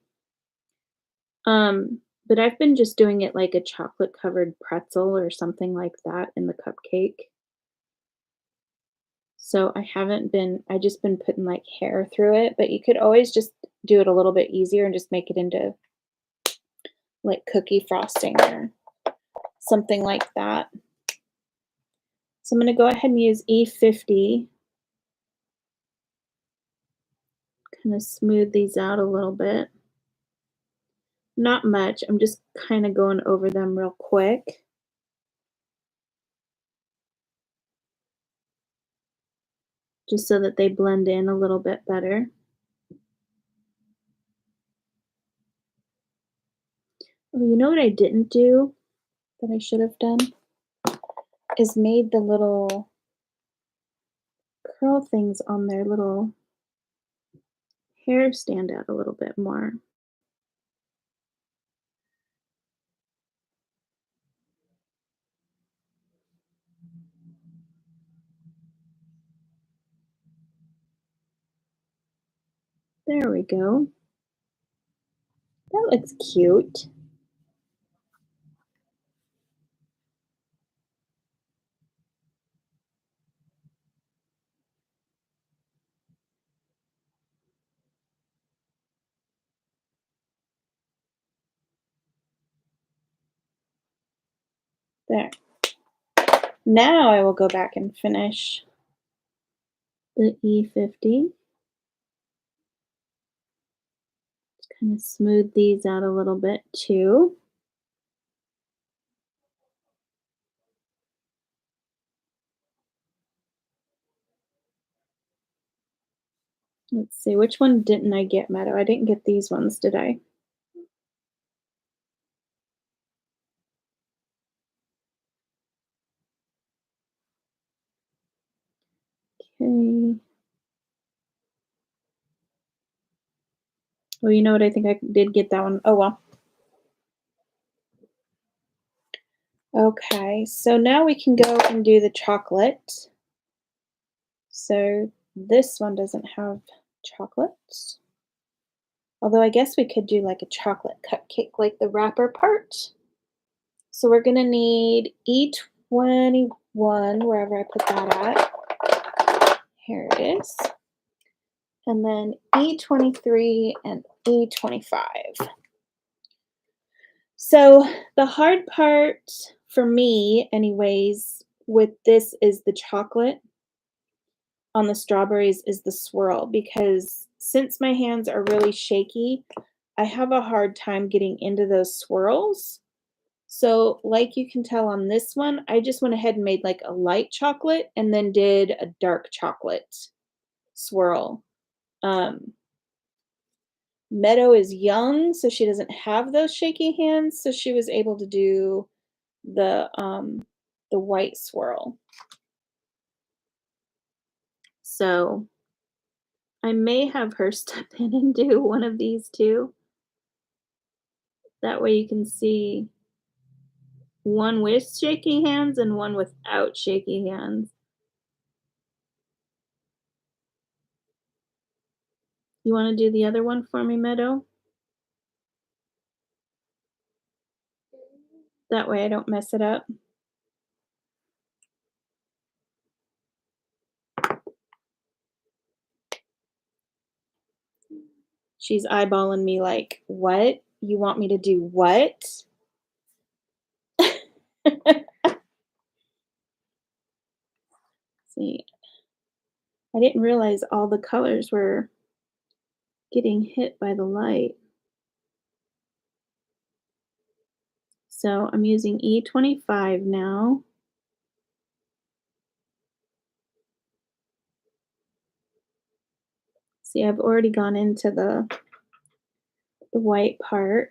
But I've been just doing it like a chocolate covered pretzel or something like that in the cupcake. So I just been putting like hair through it, but you could always just do it a little bit easier and just make it into like cookie frosting or something like that. So I'm going to go ahead and use E50. Kind of smooth these out a little bit. Not much. I'm just kind of going over them real quick. Just so that they blend in a little bit better. Oh, you know what I didn't do that I should have done? Is made the little curl things on their little hair stand out a little bit more. There we go. That looks cute. There. Now I will go back and finish the E50. Just kind of smooth these out a little bit too. Let's see, which one didn't I get, Meadow? I didn't get these ones, did I? Okay. Well, you know what? I think I did get that one. Oh, well. Okay, so now we can go and do the chocolate. So this one doesn't have chocolate. Although I guess we could do like a chocolate cupcake, like the wrapper part. So we're gonna need E21, wherever I put that at. Here it is. And then E23 and E25. So the hard part for me, anyways, with this is the chocolate. On the strawberries is the swirl, because since my hands are really shaky, I have a hard time getting into those swirls. So like you can tell on this one, I just went ahead and made like a light chocolate and then did a dark chocolate swirl. Meadow is young, so she doesn't have those shaky hands, so she was able to do the white swirl. So I may have her step in and do one of these too. That way you can see one with shaky hands and one without shaky hands. You want to do the other one for me, Meadow? That way I don't mess it up. She's eyeballing me like, what? You want me to do what? See, I didn't realize all the colors were getting hit by the light. So I'm using E25 now. See, I've already gone into the white part.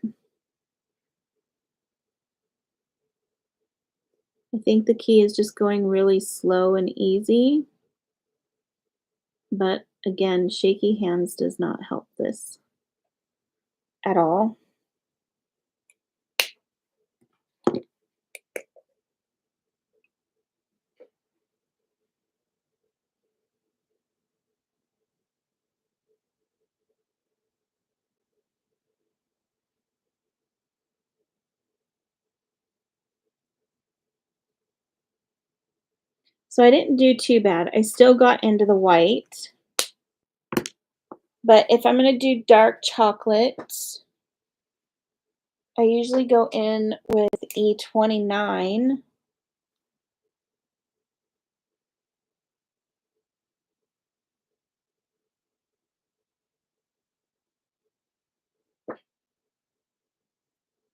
I think the key is just going really slow and easy. But again, shaky hands does not help this at all. So I didn't do too bad. I still got into the white. But if I'm going to do dark chocolate, I usually go in with E29.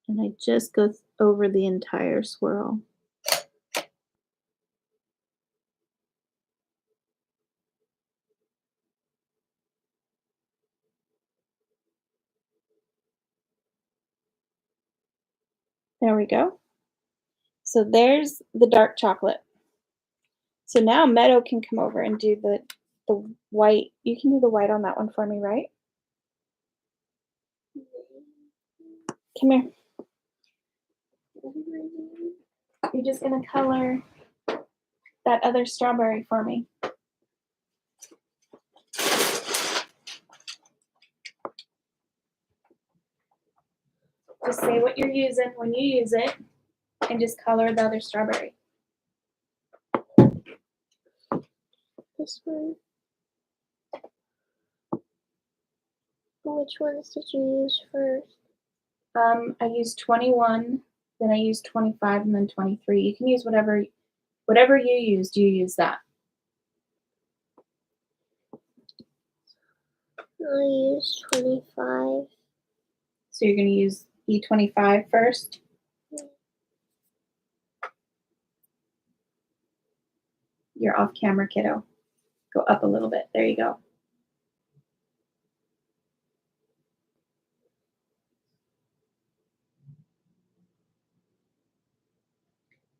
And I just go over the entire swirl. There we go. So there's the dark chocolate. So now Meadow can come over and do the white. You can do the white on that one for me, right? Come here. You're just going to color that other strawberry for me. Just say what you're using when you use it, and just color the other strawberry. This one. Which ones did you use first? I used 21, then I used 25, and then 23. You can use whatever you used, you use that. I used 25. So you're going to use E25 first? Yeah. You're off camera, kiddo. Go up a little bit. There you go.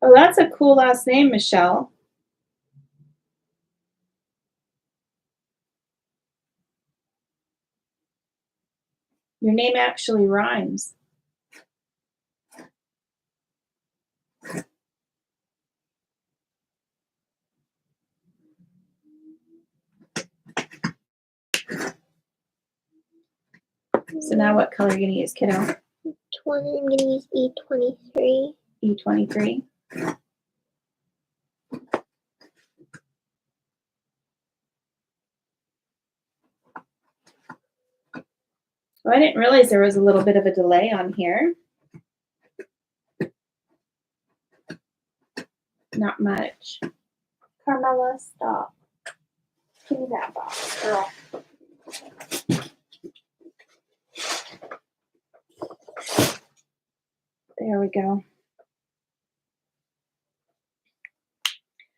Oh, that's a cool last name, Michelle. Your name actually rhymes. So now what color are you going to use, kiddo? 20. I'm going to use E23. E23. Oh, I didn't realize there was a little bit of a delay on here. Not much. Carmela, stop. Give me that box, girl. There we go.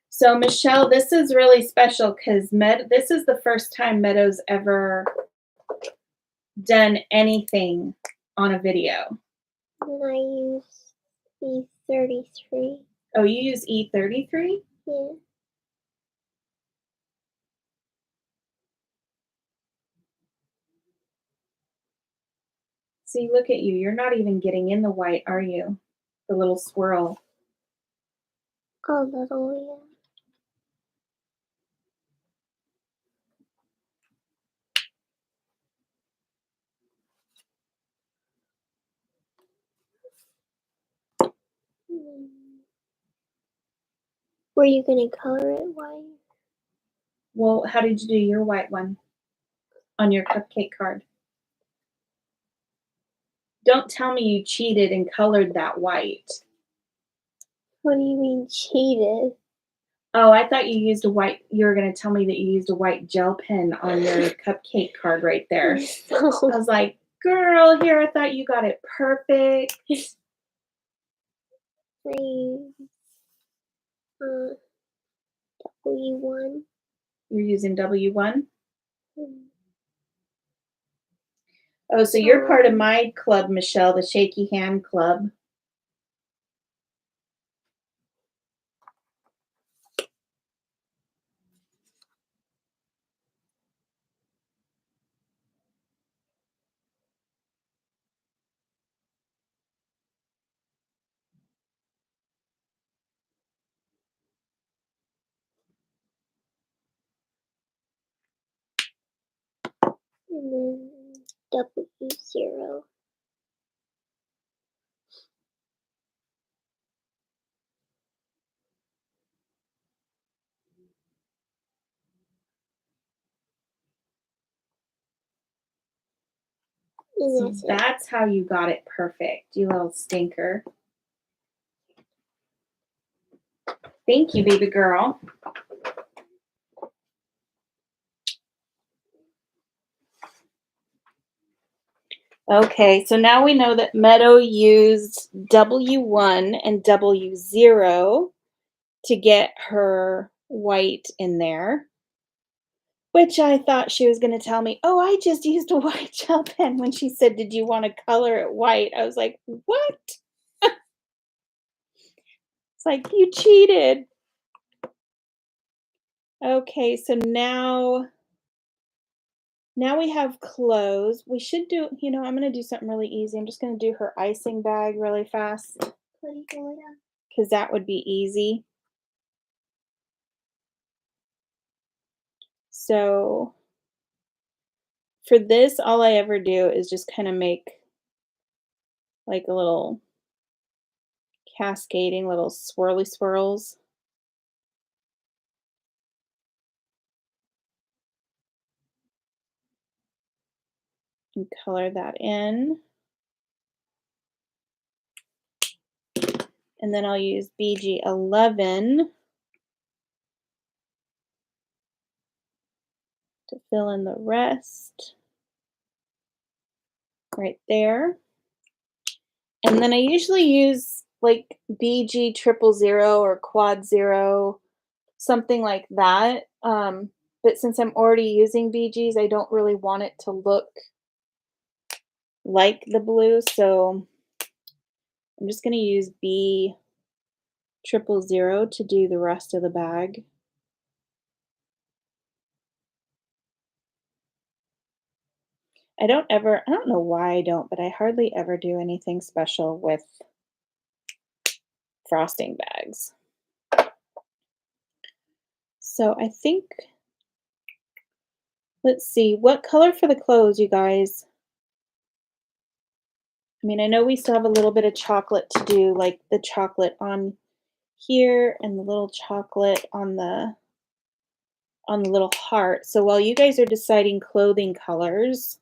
So Michelle, this is really special because this is the first time Meadow's ever done anything on a video. And I use E33. Oh, you use E33? Yeah. See, look at you. You're not even getting in the white, are you? The little swirl. A little, yeah. Were you going to color it white? Well, how did you do your white one on your cupcake card? Don't tell me you cheated and colored that white. What do you mean cheated? Oh, I thought you used a white. You were going to tell me that you used a white gel pen on your cupcake card right there. No. I was like, girl, here, I thought you got it perfect. I use W1. You're using W1? Mm. Oh, so you're part of my club, Michelle, the Shaky Hand Club. And then W0. So that's how you got it perfect, you little stinker. Thank you, baby girl. Okay, so now we know that Meadow used W1 and W0 to get her white in there, which I thought she was going to tell me, oh, I just used a white gel pen when she said, did you want to color it white? I was like, what? It's like, you cheated. Okay, so now we have clothes. We should do, I'm going to do something really easy. I'm just going to do her icing bag really fast because that would be easy. So for this, all I ever do is just kind of make like a little cascading little swirly swirls. And color that in. And then I'll use BG11 to fill in the rest right there. And then I usually use like BG 000 or quad 0, something like that. But since I'm already using BGs, I don't really want it to look like the blue, so I'm just going to use B 000 to do the rest of the bag. I don't know why I don't, but I hardly ever do anything special with frosting bags. So I think, let's see, what color for the clothes, you guys? I mean, I know we still have a little bit of chocolate to do, like the chocolate on here and the little chocolate on the little heart. So while you guys are deciding clothing colors,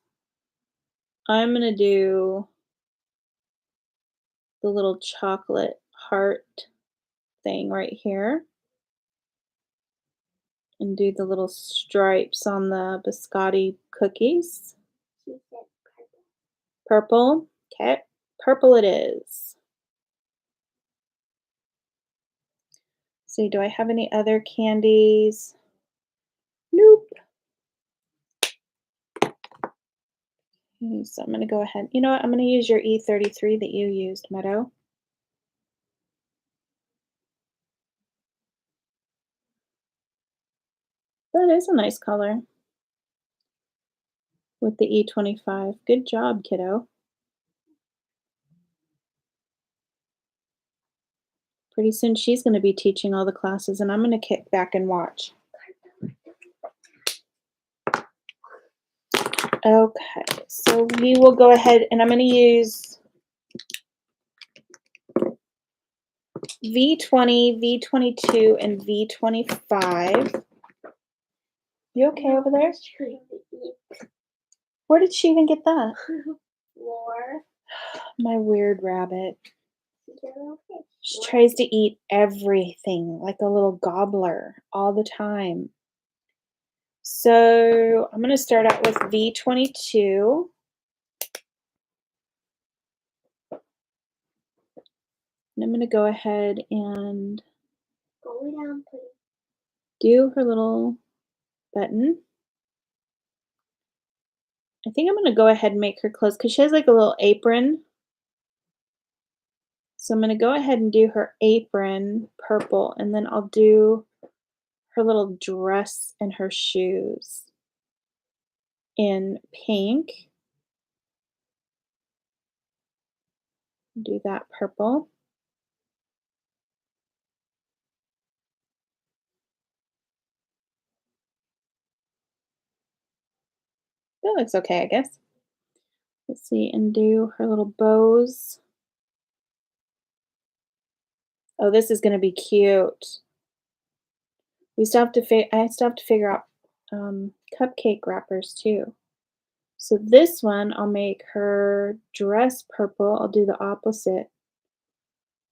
I'm going to do the little chocolate heart thing right here and do the little stripes on the biscotti cookies. Purple. Okay, purple it is. See, do I have any other candies? Nope. Okay, so I'm going to go ahead. You know what? I'm going to use your E33 that you used, Meadow. That is a nice color with the E25. Good job, kiddo. Pretty soon she's going to be teaching all the classes, and I'm going to kick back and watch. Okay, so we will go ahead, and I'm going to use V20, V22, and V25. You okay over there? Where did she even get that? Floor. My weird rabbit. She tries to eat everything like a little gobbler all the time. So I'm going to start out with V22. And I'm going to go ahead and do her little button. I think I'm going to go ahead and make her clothes because she has like a little apron. So I'm going to go ahead and do her apron purple, and then I'll do her little dress and her shoes in pink. Do that purple. That looks okay, I guess. Let's see, and do her little bows. Oh, this is going to be cute. I still have to figure out cupcake wrappers too. So this one, I'll make her dress purple. I'll do the opposite.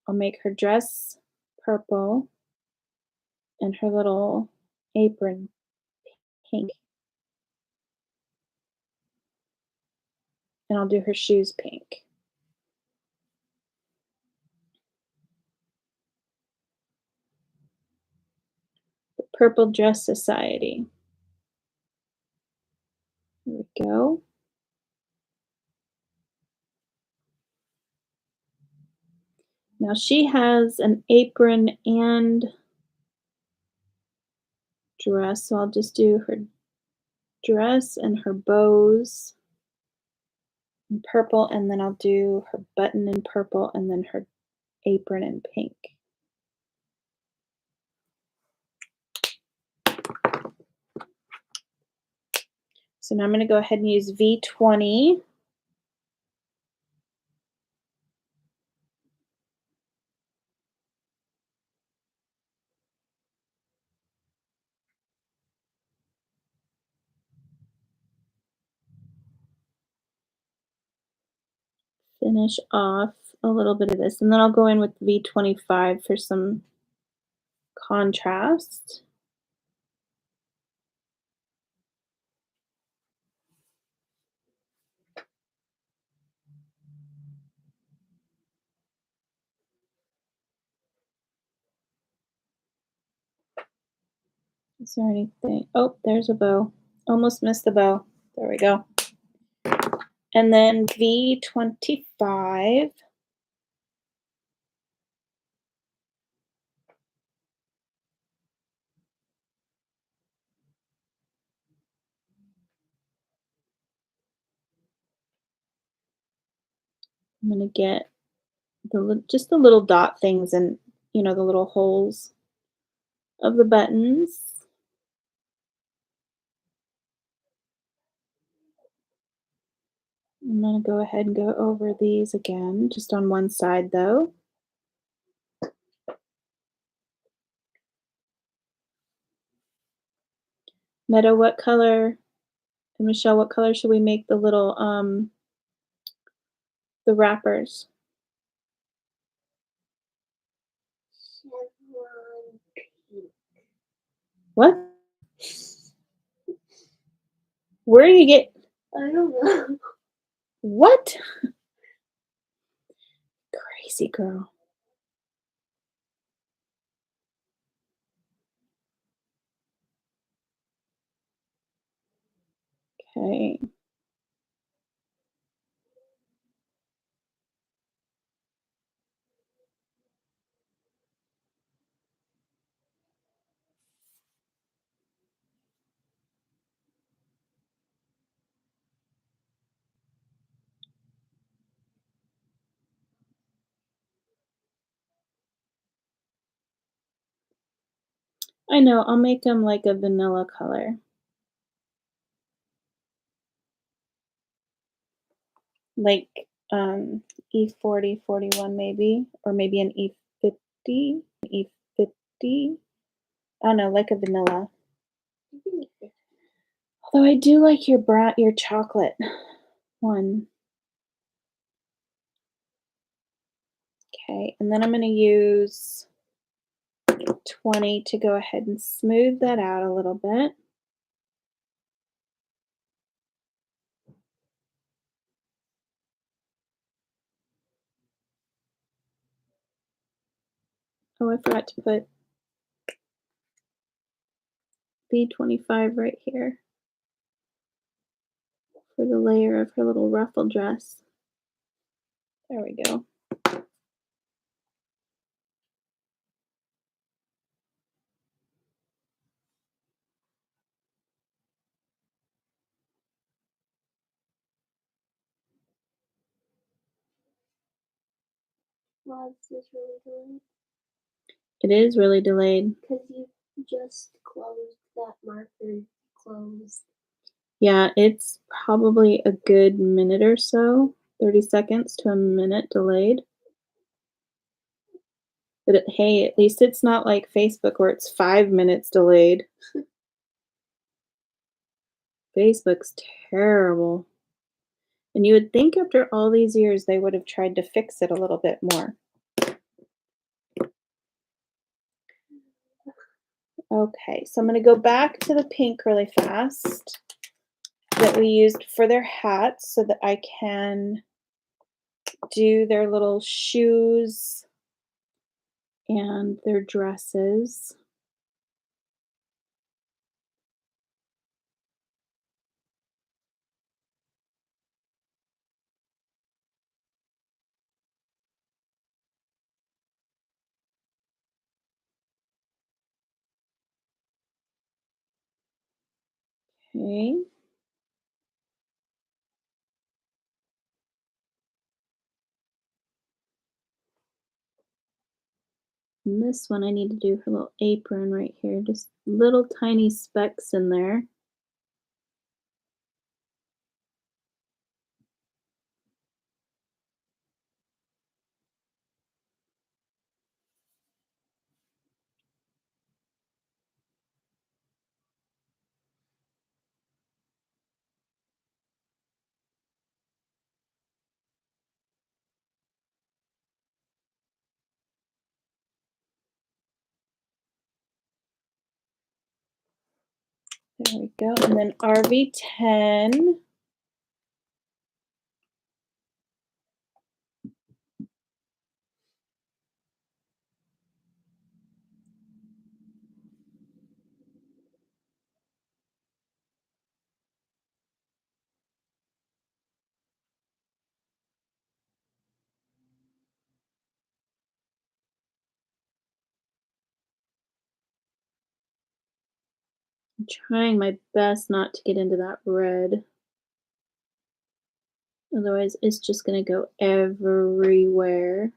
I'll make her dress purple and her little apron pink. And I'll do her shoes pink. The Purple Dress Society. There we go. Now she has an apron and dress, so I'll just do her dress and her bows in purple, and then I'll do her button in purple and then her apron in pink. So now I'm going to go ahead and use V20. Finish off a little bit of this, and then I'll go in with V25 for some contrast. Is there anything? Oh, there's a bow. Almost missed the bow. There we go. And then V25. I'm going to get just the little dot things and, the little holes of the buttons. I'm going to go ahead and go over these again, just on one side though. Meadow, what color? And Michelle, what color should we make the little the wrappers? Chevron pink. What? Where do you get? I don't know. What? Crazy girl. Okay. I know, I'll make them like a vanilla color. Like E40, 41 maybe, or maybe an E50, E50. I don't know, like a vanilla. Although I do like your chocolate one. Okay, and then I'm going to use 20 to go ahead and smooth that out a little bit. Oh, I forgot to put B25 right here for the layer of her little ruffle dress. There we go. Wow, this is really delayed. It is really delayed. Because you just closed that marker. Closed. Yeah, it's probably a good minute or so, 30 seconds to a minute delayed. But hey, at least it's not like Facebook where it's 5 minutes delayed. Facebook's terrible. And you would think after all these years they would have tried to fix it a little bit more. Okay, so I'm going to go back to the pink really fast that we used for their hats so that I can do their little shoes and their dresses. Okay. And this one I need to do her little apron right here, just little tiny specks in there. There we go. And then RV10. I'm trying my best not to get into that red. Otherwise, it's just going to go everywhere.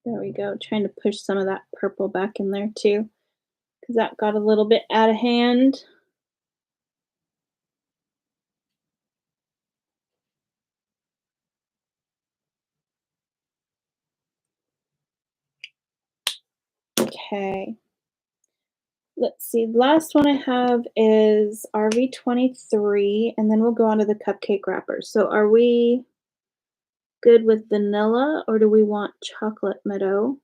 There we go. Trying to push some of that purple back in there too, because that got a little bit out of hand. Okay. Let's see. The last one I have is RV23, and then we'll go on to the cupcake wrappers. So are we good with vanilla, or do we want chocolate meadow?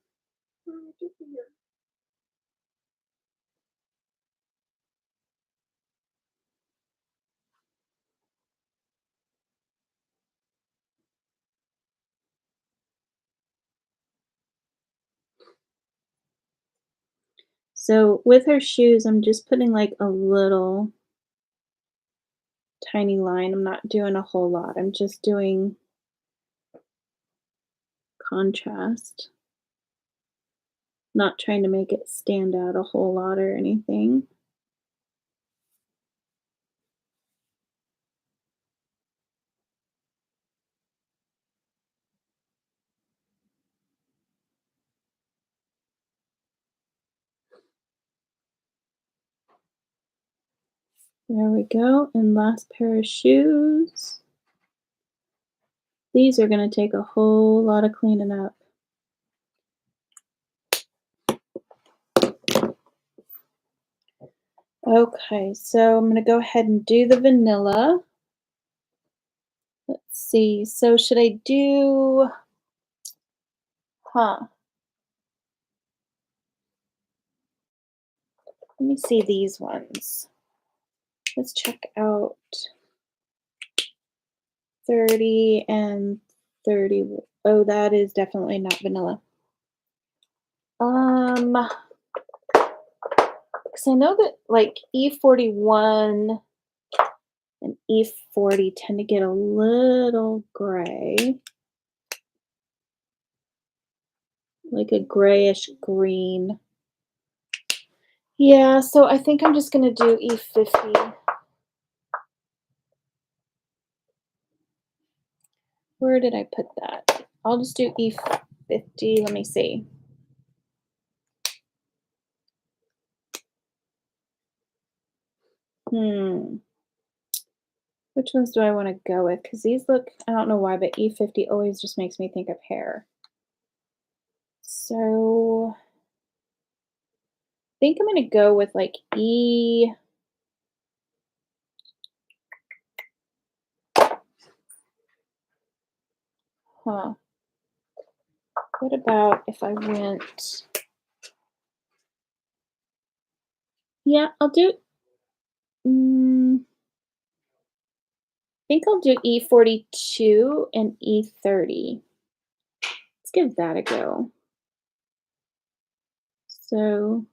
So with her shoes, I'm just putting like a little tiny line. I'm not doing a whole lot. I'm just doing contrast. Not trying to make it stand out a whole lot or anything. There we go. And last pair of shoes. These are going to take a whole lot of cleaning up. Okay, so I'm going to go ahead and do the vanilla. Let's see. So should I do, let me see these ones. Let's check out 30 and 30. Oh, that is definitely not vanilla. Because I know that like E41 and E40 tend to get a little gray, like a grayish green. Yeah, so I think I'm just going to do E50. Where did I put that? I'll just do E50. Let me see. Which ones do I want to go with? Because these look, I don't know why, but E50 always just makes me think of hair. So I think I'm going to go with like E. Huh. What about if I went? Yeah, I'll do. I think I'll do E42 and E30. Let's give that a go. So I'm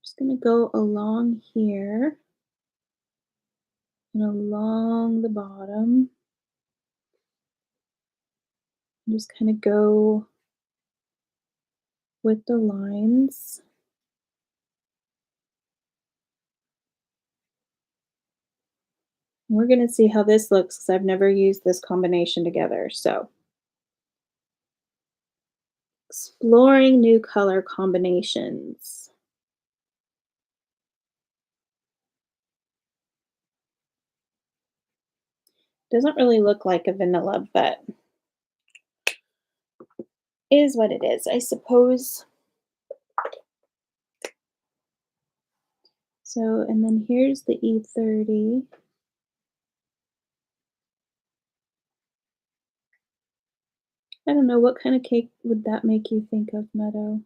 just going to go along here and along the bottom. And just kind of go with the lines. We're going to see how this looks because I've never used this combination together. So exploring new color combinations. Doesn't really look like a vanilla, but is what it is, I suppose. So, and then here's the E30. I don't know, what kind of cake would that make you think of, Meadow?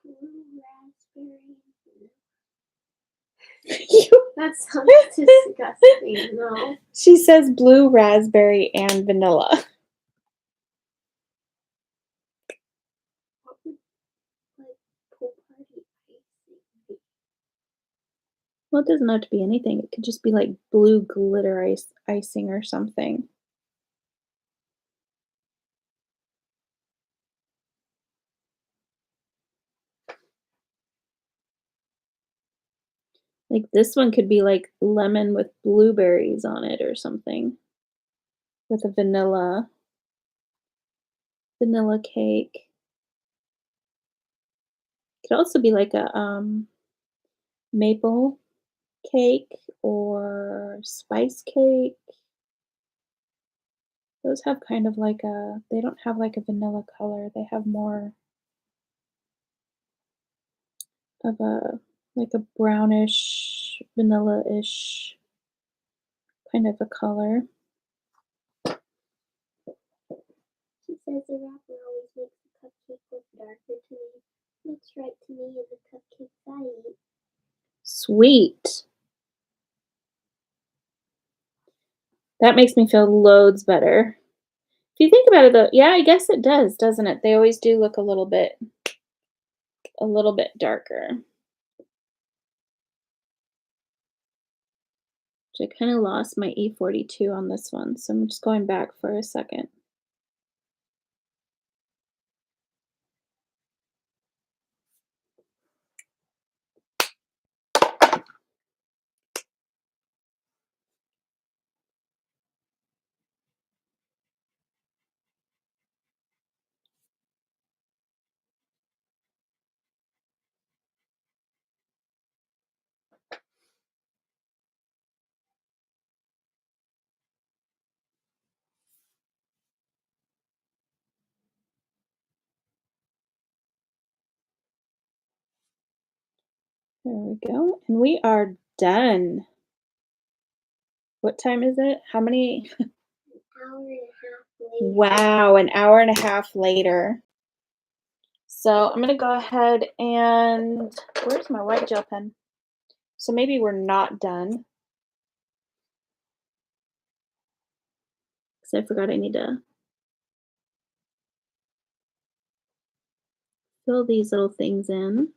Blue raspberry. You- That sounds disgusting. No. She says blue raspberry and vanilla. What would like pool party icing be? Well, it doesn't have to be anything. It could just be like blue glitter icing or something. Like this one could be like lemon with blueberries on it or something. With a vanilla cake. Could also be like a maple cake or spice cake. Those have kind of like a, they don't have like a vanilla color. They have more of a, like a brownish, vanilla-ish kind of a color. She says the wrapper always makes the cupcake look darker to me. Looks right to me in the cupcakes I eat. Sweet. That makes me feel loads better. If you think about it though, yeah, I guess it does, doesn't it? They always do look a little bit darker. I kind of lost my E42 on this one, so I'm just going back for a second. There we go. And we are done. What time is it? How many? An hour and a half later. Wow, an hour and a half later. So I'm going to go ahead and, where's my white gel pen? So maybe we're not done. Because I forgot I need to fill these little things in.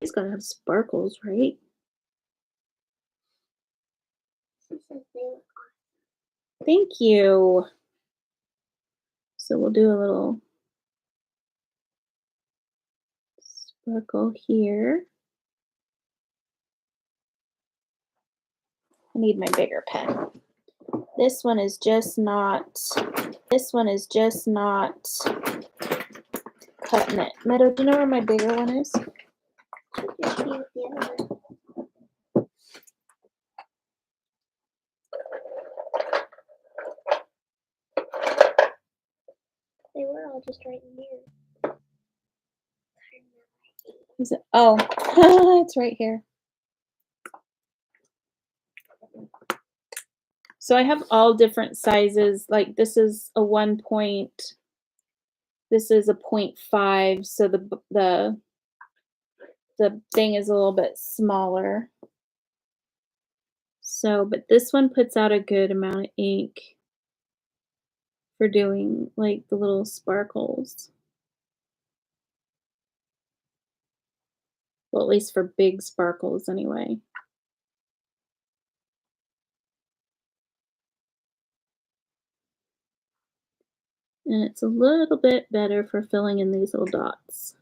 It's got to have sparkles, right? She says they look awesome. Thank you. So we'll do a little sparkle here. I need my bigger pen. This one is just not cutting it. Meadow, do you know where my bigger one is? Just be with the other one. They were all just right in here. Is it? Oh, it's right here. So I have all different sizes. Like this is a 1 point. This is a 0.5. So the thing is a little bit smaller. So, but this one puts out a good amount of ink for doing like the little sparkles. Well, at least for big sparkles anyway. And it's a little bit better for filling in these little dots.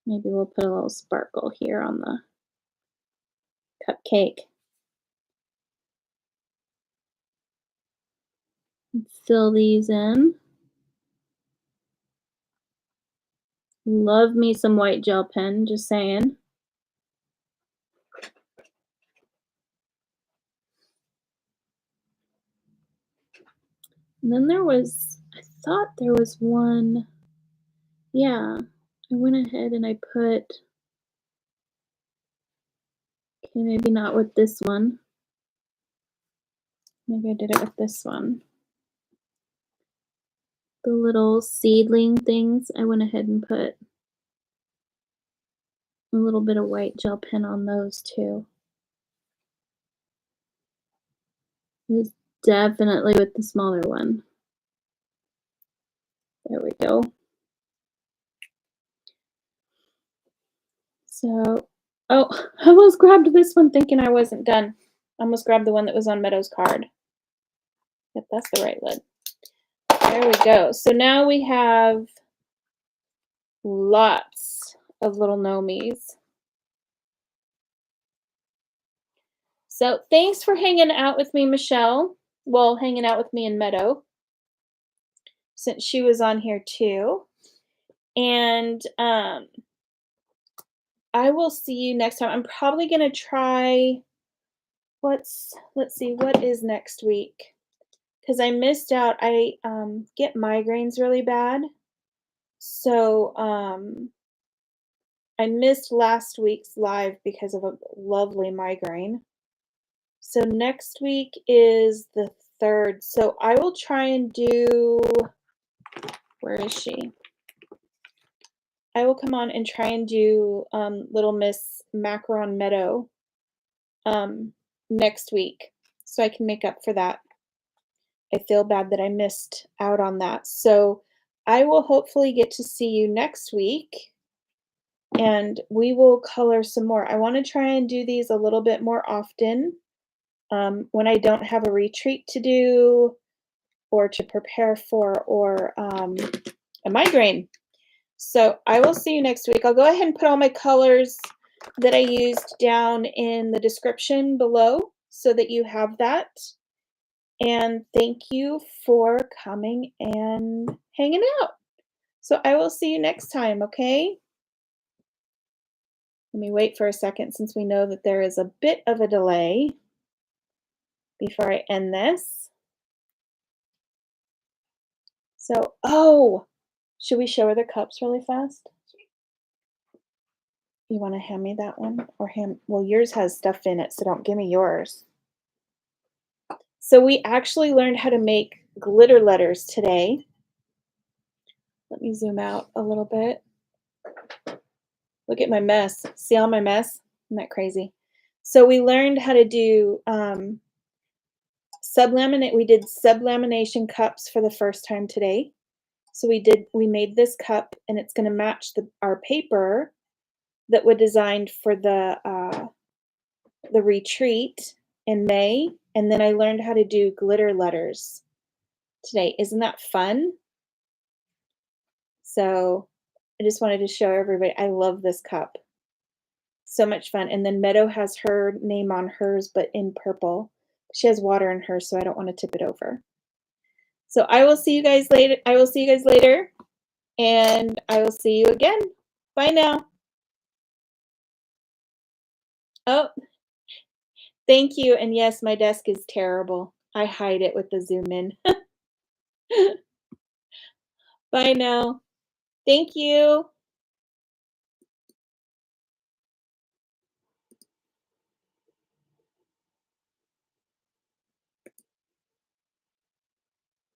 Maybe we'll put a little sparkle here on the cupcake. Fill these in. Love me some white gel pen, just saying. And then there was, I thought there was one, yeah, I went ahead and I put, okay, maybe not with this one. Maybe I did it with this one. The little seedling things, I went ahead and put a little bit of white gel pen on those too. It was definitely with the smaller one. There we go. So, oh, I almost grabbed this one thinking I wasn't done. I almost grabbed the one that was on Meadow's card. Yep, that's the right lid. There we go. So now we have lots of little gnomies. So thanks for hanging out with me, Michelle. Well, hanging out with me and Meadow, since she was on here too. And I will see you next time. I'm probably gonna try let's see, what is next week? Because I missed out. I get migraines really bad. So I missed last week's live because of a lovely migraine. So next week is the 3rd. So I will try and do, where is she? I will come on and try and do Little Miss Macaron Meadow next week so I can make up for that. I feel bad that I missed out on that. So I will hopefully get to see you next week and we will color some more. I want to try and do these a little bit more often when I don't have a retreat to do or to prepare for or a migraine. So I will see you next week. I'll go ahead and put all my colors that I used down in the description below so that you have that. And thank you for coming and hanging out. So I will see you next time, okay? Let me wait for a second since we know that there is a bit of a delay before I end this. So, oh, should we show her the cups really fast? You want to hand me that one? Or hand, well, yours has stuff in it, so don't give me yours. So we actually learned how to make glitter letters today. Let me zoom out a little bit. Look at my mess. See all my mess? Isn't that crazy? So we learned how to do sublaminate. We did sublamination cups for the first time today. So we made this cup and it's going to match our paper that we designed for the retreat in May. And then I learned how to do glitter letters today. Isn't that fun? So I just wanted to show everybody, I love this cup. So much fun. And then Meadow has her name on hers, but in purple. She has water in hers, so I don't want to tip it over. So I will see you guys later. I will see you guys later. And I will see you again. Bye now. Oh, thank you. And yes, my desk is terrible. I hide it with the zoom in. Bye now. Thank you.